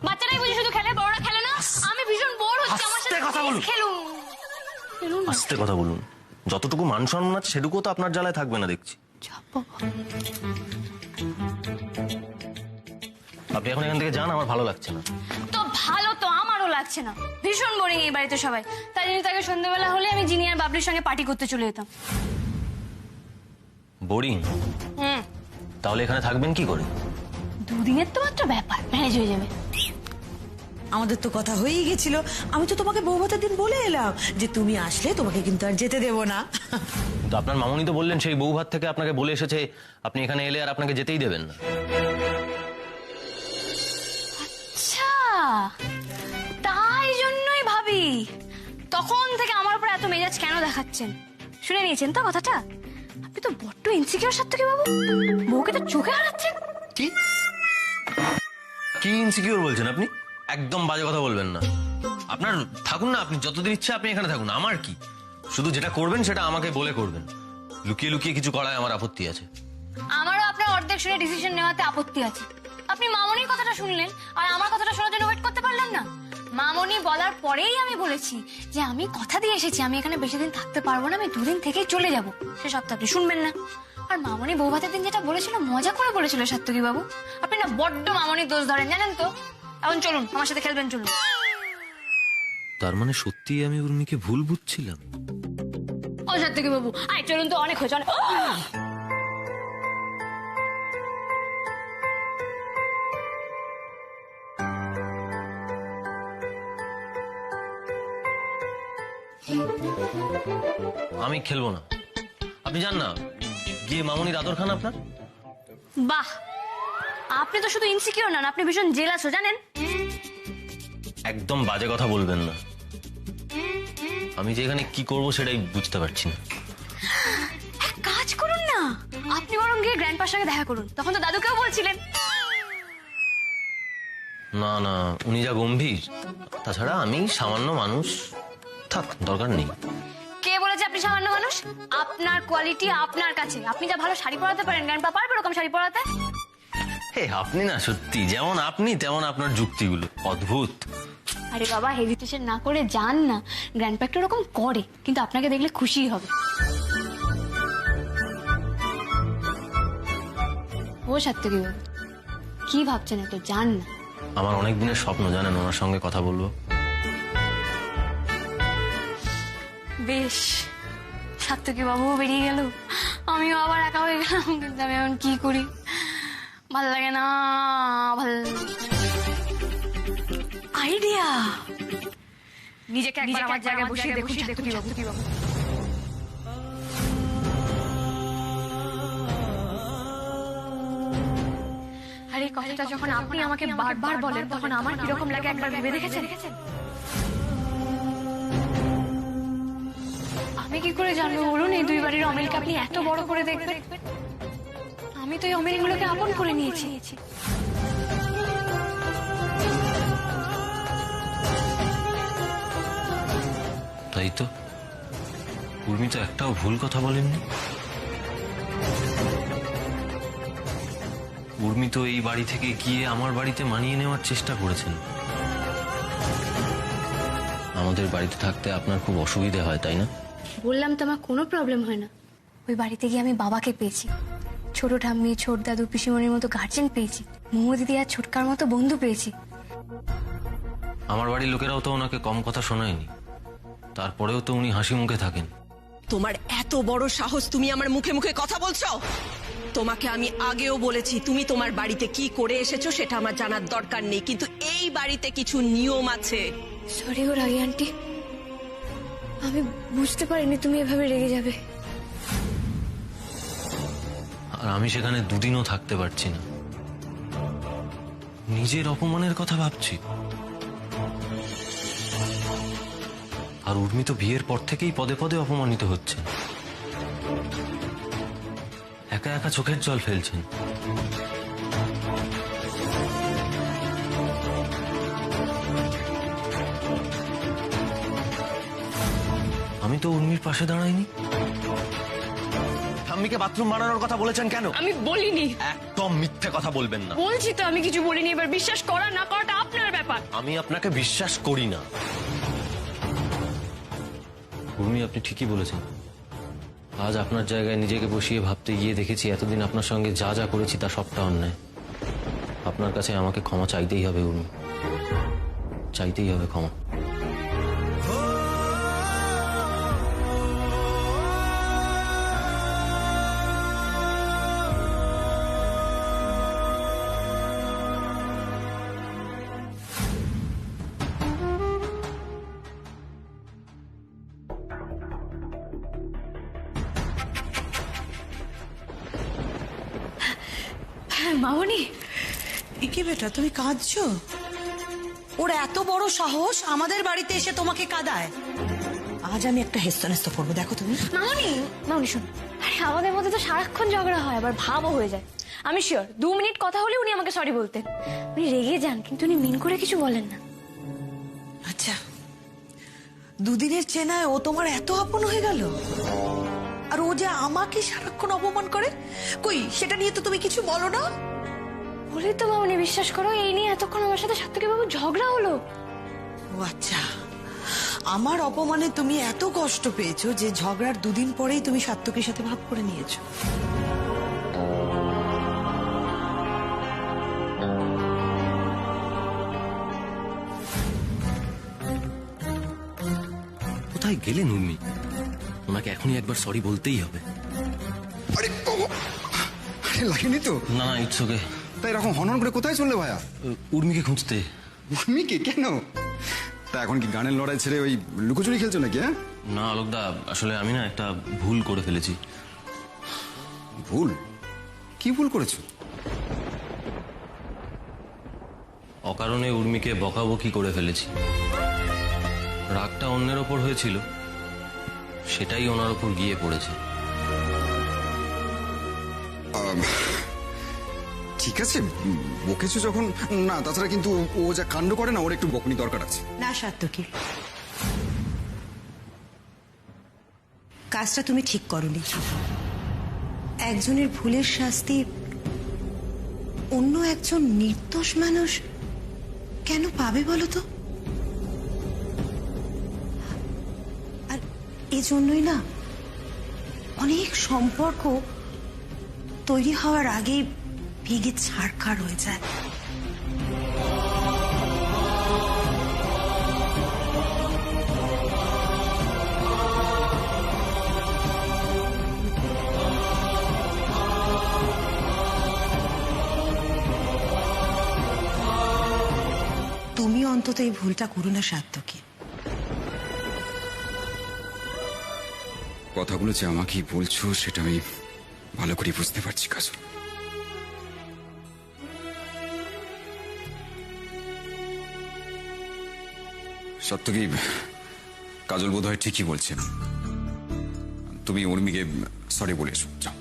বাচ্চারাই বুঝি শুধু খেলে, বড়রা খেলে না? আমি ভীষণ বোর হচ্ছি, আমার সাথে কথা বলুন। খেলুন। খেলুন না। আস্তে কথা বলুন, যতটুকু মান সম্মান আছে সেটুকুও তো আপনার জ্বালায় থাকবে না দেখছি। আপনি এখন এখান থেকে যান, আমার ভালো লাগছে না। তো ভালো তো আমারও লাগছে না, ভীষণ বোরিং এই বাড়িতে সবাই। তাই জন্য তাকে সন্ধ্যাবেলা হলে আমি জিনি আর বাবলির সঙ্গে পার্টি করতে চলে যেতাম। বোরিং? তাহলে এখানে থাকবেন কি করে? দুদিনের তো মাত্র ব্যাপার, ম্যানেজ হয়ে যাবে। আমাদের তো কথা হয়েই গেছিল, আমি তো তোমাকে বউ ভাতের দিন বলে এলাম যে তুমি আসলে তোমাকে কিন্তু আর যেতে দেব না। কিন্তু আপনার মামুনি তো বললেন সেই বউ ভাত থেকে আপনাকে বলে এসেছে আপনি এখানে এলে আর আপনাকে যেতেই দেবেন না। আচ্ছা, তাই জন্যই ভাবি তখন থেকে আমার উপর এত মেজাজ কেন দেখাচ্ছেন। শুনে নিয়েছেন তো কথাটা? আপনি তো বড্ড ইনসিকিউর সাত্তকী বাবু, বউকে তো চোখে হারাচ্ছেন। কি কি ইনসিকিউর বলছেন আপনি? একদম বাজে কথা বলবেন না। আপনার থাকুন না, আপনি যতদিন ইচ্ছে আপনি এখানে থাকুন, আমার কি? শুধু যেটা করবেন সেটা আমাকে বলে করবেন, লুকিয়ে লুকিয়ে কিছু করায় আমার আপত্তি আছে। আমারও আপনার অর্ধেক শুনে ডিসিশন নেওয়াতে আপত্তি আছে। আপনি মামনির কথাটা শুনলেন আর আমার কথাটা শোনার জন্য ওয়েট করতে পারলেন না। মামনি বলার পরেই আমি বলেছি যে আমি কথা দিয়ে এসেছি, আমি এখানে বেশি দিন থাকতে পারবো না, আমি দুদিন থেকেই চলে যাব। সে সব তো আপনি শুনবেন না। আর মামনি বউ ভাতের দিন যেটা বলেছিল, মজা করে বলেছিল সাত্তকী বাবু। আপনি না বড্ড মামনির দোষ ধরেন, জানেন তো? এখন চলুন, আমার সাথে খেলবেন, চলুন। তার মানে সত্যিই আমি উর্মিকে ভুল বুঝছিলাম? ও সাত্তকী বাবু, আয় চলুন তো, অনেক হয়েছে, অনেক। আমি খেলবো না, আপনি যান না, গিয়ে মামনির আদর খান আপনার। বাহ, আপনি তো শুধু ইনসিকিউর নন, আপনি ভীষণ জেলাসও, জানেন? একদম বাজে কথা বলবেন না, আমি যে এখানে কি করবো সেটাই বুঝতে পারছি না। এক কাজ করুন না, আপনি বরং গিয়ে গ্র্যান্ডপার সঙ্গে দেখা করুন, তখন তো দাদুকেও বলছিলেন। না না, উনি যা গম্ভীর, তাছাড়া আমি সামান্য মানুষ, থাক, দরকার নেই। কে বলেছে আপনি সামান্য মানুষ? আপনার কোয়ালিটি আপনার কাছে, আপনি যা ভালো শাড়ি পরাতে পারেন, গ্র্যান্ডপা পারবে ওরকম শাড়ি পরাতে? হে, আপনি না সত্যি যেমন আপনি তেমন আপনার যুক্তিগুলো অদ্ভুত। আরে বাবা, হেজিটেশন না করে যান না, গ্র্যান্ডপা একটু ওরকম করে, কিন্তু আপনাকে দেখলে খুশি হবে। ও সাত্তকী বাবু, কি ভাবছেন এত, যান না। আমার অনেক দিনের স্বপ্ন, জানেন, ওনার সঙ্গে কথা বলবো। বেশ, সাত্তকী বাবুও বেরিয়ে গেল, আমিও আবার একা হয়ে গেলাম, কিন্তু আমি এখন কি করি, ভাল লাগে না, ভাল আইডিয়া। নিজেকে একবার আমার জায়গায় বসিয়ে দেখুন সাত্তকী বাবু। আরে কথাটা যখন আপনি আমাকে বারবার বলেন, তখন আমার কিরকম লাগে একবার ভেবে দেখেছেন? আমি কি করে জানবো বলুন এই দুই বাড়ির অমিলকে আপনি এত বড় করে দেখবেন? আমি তো এই অমিলগুলোকে আপন করে নিয়েছি। তাই তো, উর্মি তো একটাও ভুল কথা বলেননি। উর্মি তো এই বাড়ি থেকে গিয়ে আমার বাড়িতে মানিয়ে নেওয়ার চেষ্টা করেছেন। আমাদের বাড়িতে থাকতে আপনার খুব অসুবিধে হয়, তাই না? বললাম তো আমার কোনো প্রবলেম হয় না। ওই বাড়িতে গিয়ে আমি বাবাকে পেয়েছি, ছোট ঠাম্মি, ছোট দাদু, পিসিমণির মতো গার্জেন পেয়েছি, মোমো দিদি আর ছোটকার মতো বন্ধু পেয়েছি। আমার বাড়ির লোকেরাও তো ওনাকে কম কথা শোনায়নি, তারপরেও তো উনি হাসি মুখে থাকেন। তোমার এত বড় সাহস, তুমি আমার মুখে মুখে কথা বলছো? তোমাকে আমি আগেও বলেছি, তুমি তোমার বাড়িতে কি করে এসেছো সেটা আমার জানার দরকার নেই, কিন্তু এই বাড়িতে কিছু নিয়ম আছে। সরি গো রাগি আন্টি, আমি বুঝতে পারিনি তুমি এভাবে রেগে যাবে। আর আমি সেখানে দুদিনও থাকতে পারছি না, নিজের অপমানের কথা ভাবছি। আর উর্মি তো বিয়ের পর থেকেই পদে পদে অপমানিত হচ্ছে, একা একা চোখের জল ফেলছেন। আমি তো উর্মির পাশে দাঁড়াইনি। ঠাম্মিকে বাথরুম বানানোর কথা বলেছেন কেন? আমি বলিনি। একদম মিথ্যে কথা বলবেন না। বলছি তো আমি কিছু বলিনি, এবার বিশ্বাস করা না করাটা আপনার ব্যাপার। আমি আপনাকে বিশ্বাস করি না। উর্মি, আপনি ঠিকই বলেছেন। আজ আপনার জায়গায় নিজেকে বসিয়ে ভাবতে গিয়ে দেখেছি এতদিন আপনার সঙ্গে যা যা করেছি তা সবটা অন্যায়। আপনার কাছে আমাকে ক্ষমা চাইতেই হবে উর্মি, চাইতেই হবে ক্ষমা। মামনি, কি বেটা তুমি কাঁদছো? ওর এত বড় সাহস আমাদের বাড়িতে এসে তোমাকে কাঁদায়। আজ আমি একটা হেস্তনেস্ত করবো, দেখো তুমি। মামনি শোন, আরে আমাদের মধ্যে তো সারাক্ষণ ঝগড়া হয়, আবার ভাবও হয়ে যায়। আমি শিওর 2 মিনিট কথা হলে উনি আমাকে সরি বলতেন। উনি রেগে যান, কিন্তু উনি মিন করে কিছু বলেন না। আচ্ছা, দুদিনের চেনায় ও তোমার এত আপন হয়ে গেল? আর ও যে আমাকে সারাক্ষণ অপমান করে, কই সেটা নিয়ে তো তুমি কিছু বলো না? বলি তো মামনি, বিশ্বাস করো, এই নিয়ে এতক্ষণ আমার সাথে সাত্তকী বাবু ঝগড়া হলো। ও আচ্ছা, আমার অপমানে তুমি এত কষ্ট পেয়েছো যে ঝগড়ার 2 দিন পরেই তুমি সাত্তকীর সাথে ভাব করে নিয়েছো। কোথায় গেলেন উর্মি? ওনাকে এখনই একবার সরি বলতেই হবে। আরে লাগেনি তো? না না, ইটস ওকে। তাই এরকম হনন করে কোথায় চললে ভাইয়া? উর্মিকে খুঁজতে। উর্মিকে? কেন? তা এখন কি গানের লড়াই ছেড়ে ওই লুকোচুরি খেলছো নাকি? হ্যাঁ না আলোকদা, আসলে আমি না একটা ভুল করে ফেলেছি। ভুল? কি ভুল করেছো? অকারণে উর্মিকে বকাবকি করে ফেলেছি। রাগটা অন্যের ওপর হয়েছিল, সেটাই ওনার ওপর গিয়ে পড়েছে। ঠিক আছে, বকেছো যখন। না, তাছাড়া কিন্তু ও যা কাণ্ড করে না, ওর একটু বকুনি দরকার আছে। না সাত্তকী, কাজটা তুমি ঠিক করনি। একজনের ভুলের শাস্তি অন্য একজন নির্দোষ মানুষ কেন পাবে বলো তো? আর এজন্যই না অনেক সম্পর্ক তৈরি হওয়ার আগেই ভেঙে ছাড়খাড় হয়ে যায়। তুমি অন্তত এই ভুলটা করো না সাত্তকী। কথাগুলো যে আমাকেই বলছো সেটা আমি ভালো করে বুঝতে পারছি কাজল। সত্যি কাজল বোধ হয় ঠিকই বলছেন। তুমি উর্মিকে সরি বলে এসো, যাও।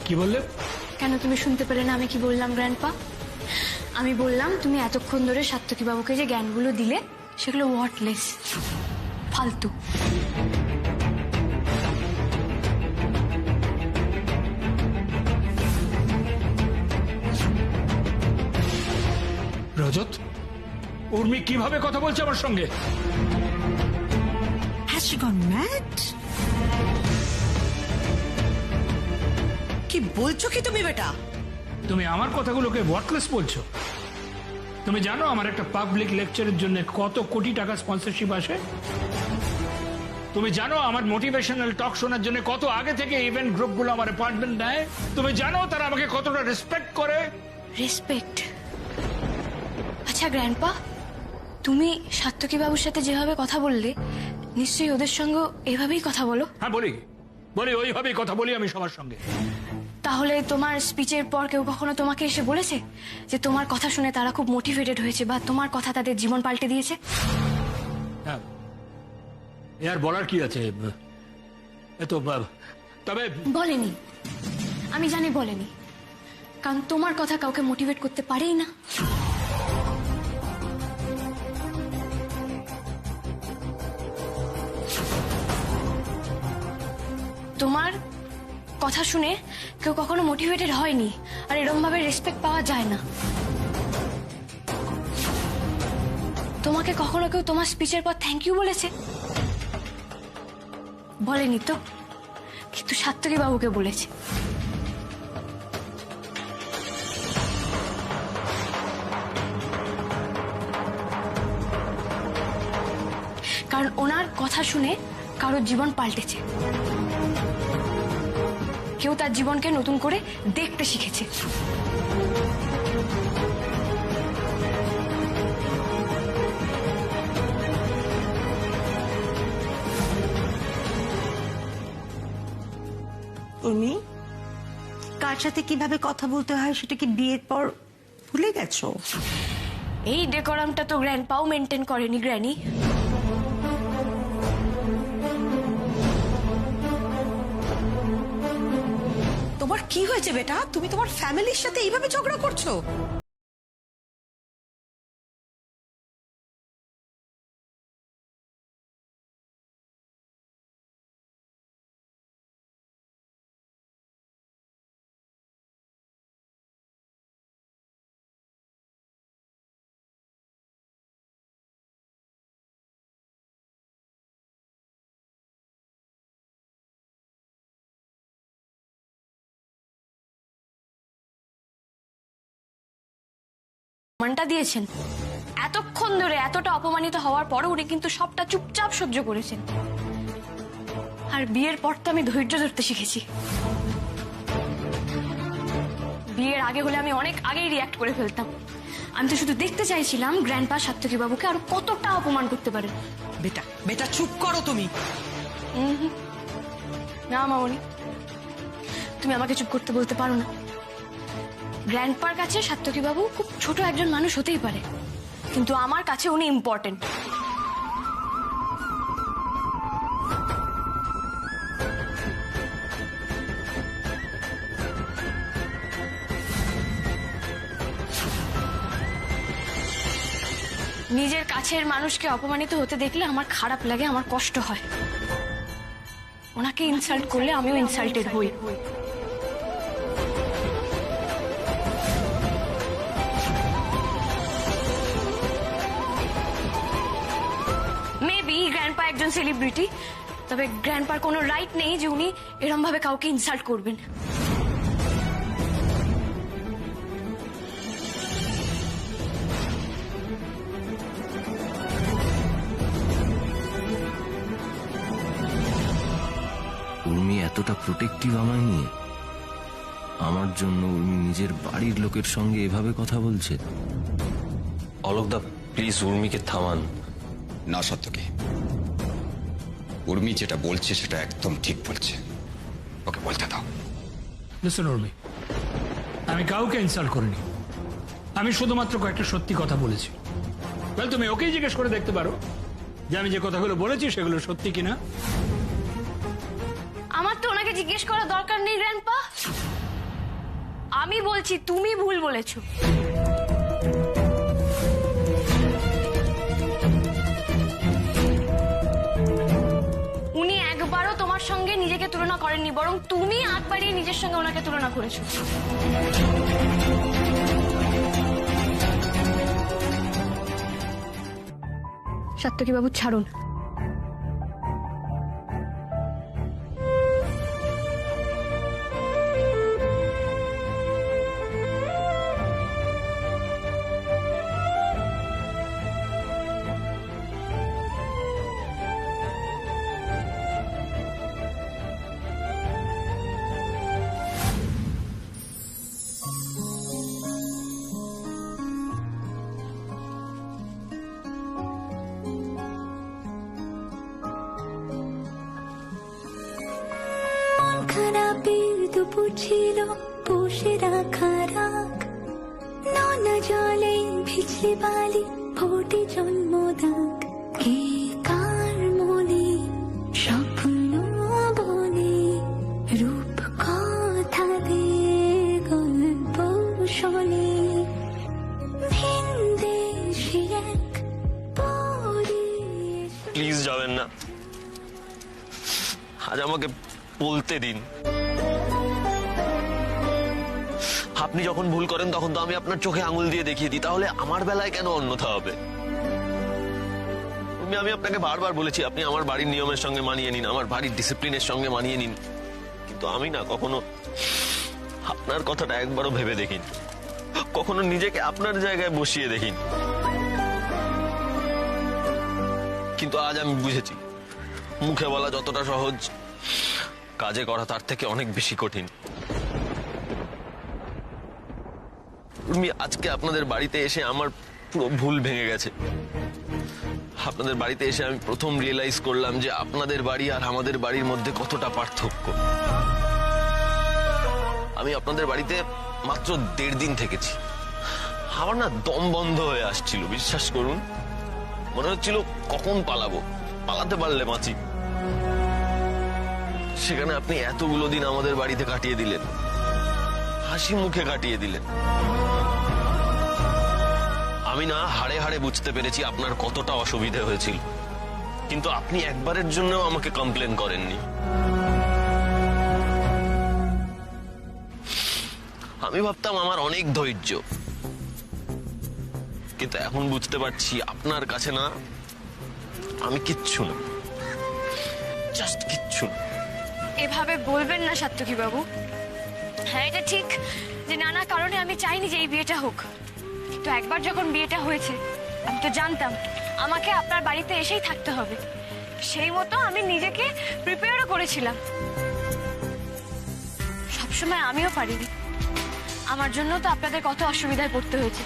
কি বললে? কেন তুমি শুনতে পেলে না আমি কি বললাম গ্র্যান্ডপা? আমি বললাম তুমি এতক্ষণ ধরে সাত্তকী বাবুকে যে জ্ঞানগুলো দিলে সেগুলো ওয়ার্থলেস, ফালতু। রজত, উর্মি কিভাবে কথা বলছে আমার সঙ্গে? Has she gone mad? কি বলছো কি তুমি বেটা? তুমি আমার কথাগুলোকে ওয়ার্থলেস বলছো? তুমি জানো আমার একটা পাবলিক লেকচারের জন্য কত কোটি টাকা স্পন্সরশিপ আসে? তুমি জানো আমার মোটিভেশনাল টক শোনার জন্য কত আগে থেকে ইভেন্ট গ্রুপগুলো আমার অ্যাপয়েন্টমেন্ট নেয়? তুমি জানো তারা আমাকে কতটা রেসপেক্ট করে? রেসপেক্ট? আচ্ছা গ্র্যান্ডপা, তুমি সাত্তকী বাবুর সাথে যেভাবে কথা বললে নিশ্চয়ই ওদের সঙ্গে এভাবেই কথা বলো? হ্যাঁ বলি, ওইভাবেই কথা বলি আমি সবার সঙ্গে। তাহলে তোমার স্পিচের পর কেউ কখনো তোমাকে এসে বলেছে যে তোমার কথা শুনে তারা খুব মোটিভেটেড হয়েছে বা তোমার কথা তাদের জীবন পাল্টে দিয়েছে? হ্যাঁ, আর বলার কি আছে? তবে বলেনি, আমি জানি বলেনি, কারণ তোমার কথা কাউকে মোটিভেট করতে পারেই না। তোমার কথা শুনে কেউ কখনো মোটিভেটেড হয়নি, আর এরকম ভাবে রেসপেক্ট পাওয়া যায় না। তোমাকে কখনো কেউ তোমার স্পিচের পর থ্যাংক ইউ বলেছে? বলেনি তো, কিন্তু সাত্তকী বাবুকে বলেছে। কারণ ওনার কথা শুনে কারোর জীবন পাল্টেছে, কেউ তার জীবনকে নতুন করে দেখতে শিখেছে। উর্মি, কার সাথে কিভাবে কথা বলতে হয় সেটা কি বিয়ের পর ভুলে গেছো? এই ডেকোরামটা তো গ্র্যান্ডপাও মেনটেন করেনি গ্র্যানি। তোমার কি হয়েছে বেটা? তুমি তোমার ফ্যামিলির সাথে এইভাবে ঝগড়া করছো? মানটা দিয়েছেন, এতক্ষণ ধরে এতটা অপমানিত হওয়ার পরও উনি কিন্তু সবটা চুপচাপ সহ্য করেছেন। আর বিয়ের পর তো আমি ধৈর্য ধরতে শিখেছি। বিয়ের আগে হলে আমি অনেক আগেই রিয়াক্ট করে ফেলতাম। আমি তো শুধু দেখতে চাইছিলাম গ্র্যান্ডপা সাত্তকী বাবুকে আর কতটা অপমান করতে পারেন। বেটা বেটা চুপ করো তুমি। না মামনি, তুমি আমাকে চুপ করতে বলতে পারো না। গ্র্যান্ডপার কাছে সাত্তকী বাবু খুব ছোট একজন মানুষ হতেই পারে, কিন্তু আমার কাছে উনি ইম্পর্টেন্ট। নিজের কাছের মানুষকে অপমানিত হতে দেখলে আমার খারাপ লাগে, আমার কষ্ট হয়। ওনাকে ইনসাল্ট করলে আমিও ইনসাল্টেড হই। মেবি গ্র্যান্ডপা একজন সেলিব্রিটি, তবে গ্র্যান্ডপার কোনো রাইট নেই যে উনি এরম ভাবে কাউকে ইনসাল্ট করবেন। উর্মি এতটা প্রোটেক্টিভ আমায় নিয়ে, আমার জন্য উর্মি নিজের বাড়ির লোকের সঙ্গে এভাবে কথা বলছে। অলোকদা প্লিজ উর্মিকে থামান। না সাত্তকী, উর্মি যেটা বলছে সেটা একদম ঠিক বলছে, ওকে বলতে দাও। লিসেন উর্মি, আমি কাউকে ইনসাল্ট করিনি, আমি শুধুমাত্র কয়েকটা সত্যি কথা বলেছি। তুমি ওকেই জিজ্ঞেস করে দেখতে পারো যে আমি যে কথাগুলো বলেছি সেগুলো সত্যি কিনা। আমার তো ওনাকে জিজ্ঞেস করার দরকার নেই গ্র্যান্ডপা। আমি বলছি তুমি ভুল বলেছো। উনি একবারও তোমার সঙ্গে নিজেকে তুলনা করেননি, বরং তুমি আগ বাড়িয়ে নিজের সঙ্গে ওনাকে তুলনা করেছো। সাত্তকী বাবু ছাড়ুন। খারাপের দুপুর ছিল বসে রাখা রাগ, নোনা জলে ভিজে বালি ফোটে জন্মদাগ। কে কার মনে স্বপ্ন বনে রূপ কথা দে গল্প শোনে ভিনদেশে এক প্লিজ যাবেন না, আজ আমাকে বলতে দিন। আপনি যখন ভুল করেন তখন তো আমি আপনার চোখে আঙুল দিয়ে দেখিয়ে দিই, তাহলে আমার বেলায় কেন অন্যথা হবে? আমি আপনাকে বারবার বলেছি আপনি আমার বাড়ির নিয়মের সঙ্গে মানিয়ে নিন, আমার বাড়ির ডিসিপ্লিনের সঙ্গে মানিয়ে নিন, কিন্তু আমি না কখনো আপনার কথাটা একবারও ভেবে দেখিনি, কখনো নিজেকে আপনার জায়গায় বসিয়ে দেখিনি। কিন্তু আজ আমি বুঝেছি মুখে বলা যতটা সহজ, কাজে করা তার থেকে অনেক বেশি কঠিন। আজকে আপনাদের বাড়িতে এসে আমার পুরো ভুল ভেঙে গেছে। আপনাদের বাড়িতে এসে আমি প্রথম রিয়েলাইজ করলাম যে আপনাদের বাড়ি আর আমাদের বাড়ির মধ্যে কতটা পার্থক্য। আমি আপনাদের বাড়িতে মাত্র 1.5 দিন থেকেছি, আমার না দম বন্ধ হয়ে আসছিল, বিশ্বাস করুন। মনে হচ্ছিল কখন পালাবো, পালাতে পারলে বাঁচি। সেখানে আপনি এতগুলো দিন আমাদের বাড়িতে কাটিয়ে দিলেন, হাসি মুখে কাটিয়ে দিলেন। আমি না হাড়ে হাড়ে বুঝতে পেরেছি আপনার কতটা অসুবিধে হয়েছিল, কিন্তু আপনি একবারের জন্যও আমাকে কমপ্লেন করেননি। আমি ভাবতাম আমার অনেক ধৈর্য, কিন্তু এখন বুঝতে পারছি আপনার কাছে না আমি কিচ্ছু না, জাস্ট কিচ্ছু না। এভাবে বলবেন না সাত্তকী বাবু। হ্যাঁ, এটা ঠিক যে নানা কারণে আমি চাইনি যে এই বিয়েটা হোক, কিন্তু একবার যখন বিয়েটা হয়েছে আমি তো জানতাম আমাকে আপনার বাড়িতে এসেই থাকতে হবে। সেই মতো আমি নিজেকে প্রিপেয়ারও করেছিলাম। সবসময় আমিও পারিনি, আমার জন্য তো আপনাদের কত অসুবিধায় পড়তে হয়েছে।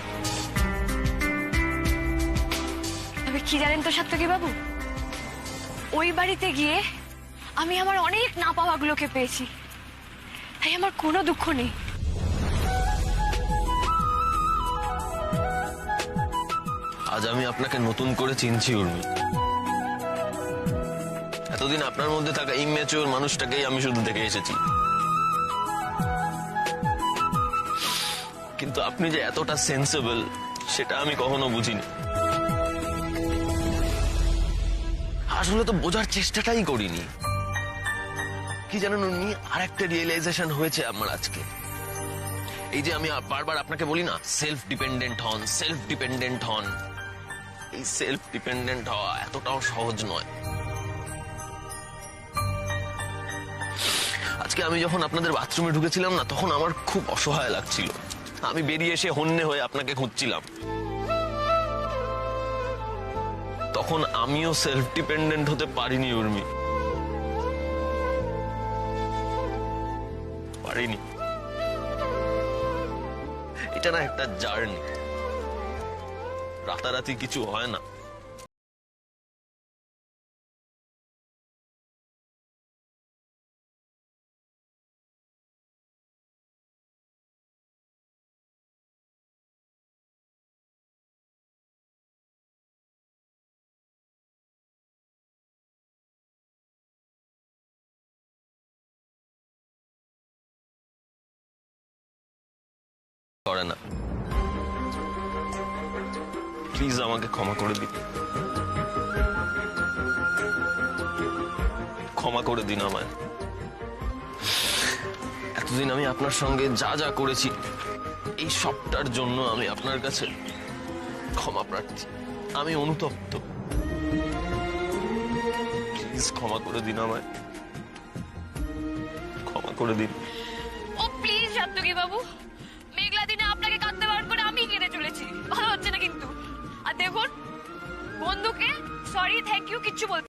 তবে কি জানেন তো সাত্তকী বাবু, ওই বাড়িতে গিয়ে আমি আমার অনেক না পাওয়াগুলোকে পেয়েছি, তাই আমার কোনো দুঃখ নেই। আজ আমি আপনাকে নতুন করে চিনছি উর্মি। এতদিন আপনার মধ্যে থাকা ইম্যাচিওর মানুষটাকেই আমি শুধু দেখে এসেছি, কিন্তু আপনি যে এতটা সেন্সেবল সেটা আমি কখনো বুঝিনি। আসলে তো বোঝার চেষ্টাটাই করিনি। কি জানেন উর্মি, আর একটা রিয়েলাইজেশন হয়েছে আমার আজকে। এই যে আমি বারবার আপনাকে বলি না সেলফ ডিপেন্ডেন্ট হন, সেলফ ডিপেন্ডেন্ট হন, এই সেলফ ডিপেন্ডেন্ট হওয়া এতটাও সহজ নয়। আজকে আমি যখন আপনাদের বাথরুমে ঢুকেছিলাম না, তখন আমার খুব অসহায় লাগছিল। আমি বেরিয়ে এসে হন্যে হয়ে আপনাকে খুঁজছিলাম। তখন আমিও সেলফ ডিপেন্ডেন্ট হতে পারিনি উর্মি, পারিনি। এটা না একটা জার্নি, রাতারাতি কিছু হয় না। করে না। প্লিজ আমাকে ক্ষমা করে দিন, ক্ষমা করে দিন আমায়। এতদিন আমি আপনার সঙ্গে যা যা করেছি এই সবটার জন্য আমি আপনার কাছে ক্ষমা প্রার্থী। আমি অনুতপ্ত, প্লিজ ক্ষমা করে দিন আমায়, ক্ষমা করে দিন। ও প্লিজ সাত্তকী বাবু, মেঘলা দিনে আপনাকে কাঁদতে বারণ করে আমি কেঁদে চলেছি, ভালো হচ্ছে না কিন্তু। আর দেখুন, বন্ধুকে সরি থ্যাংক ইউ কিচ্ছু বলতে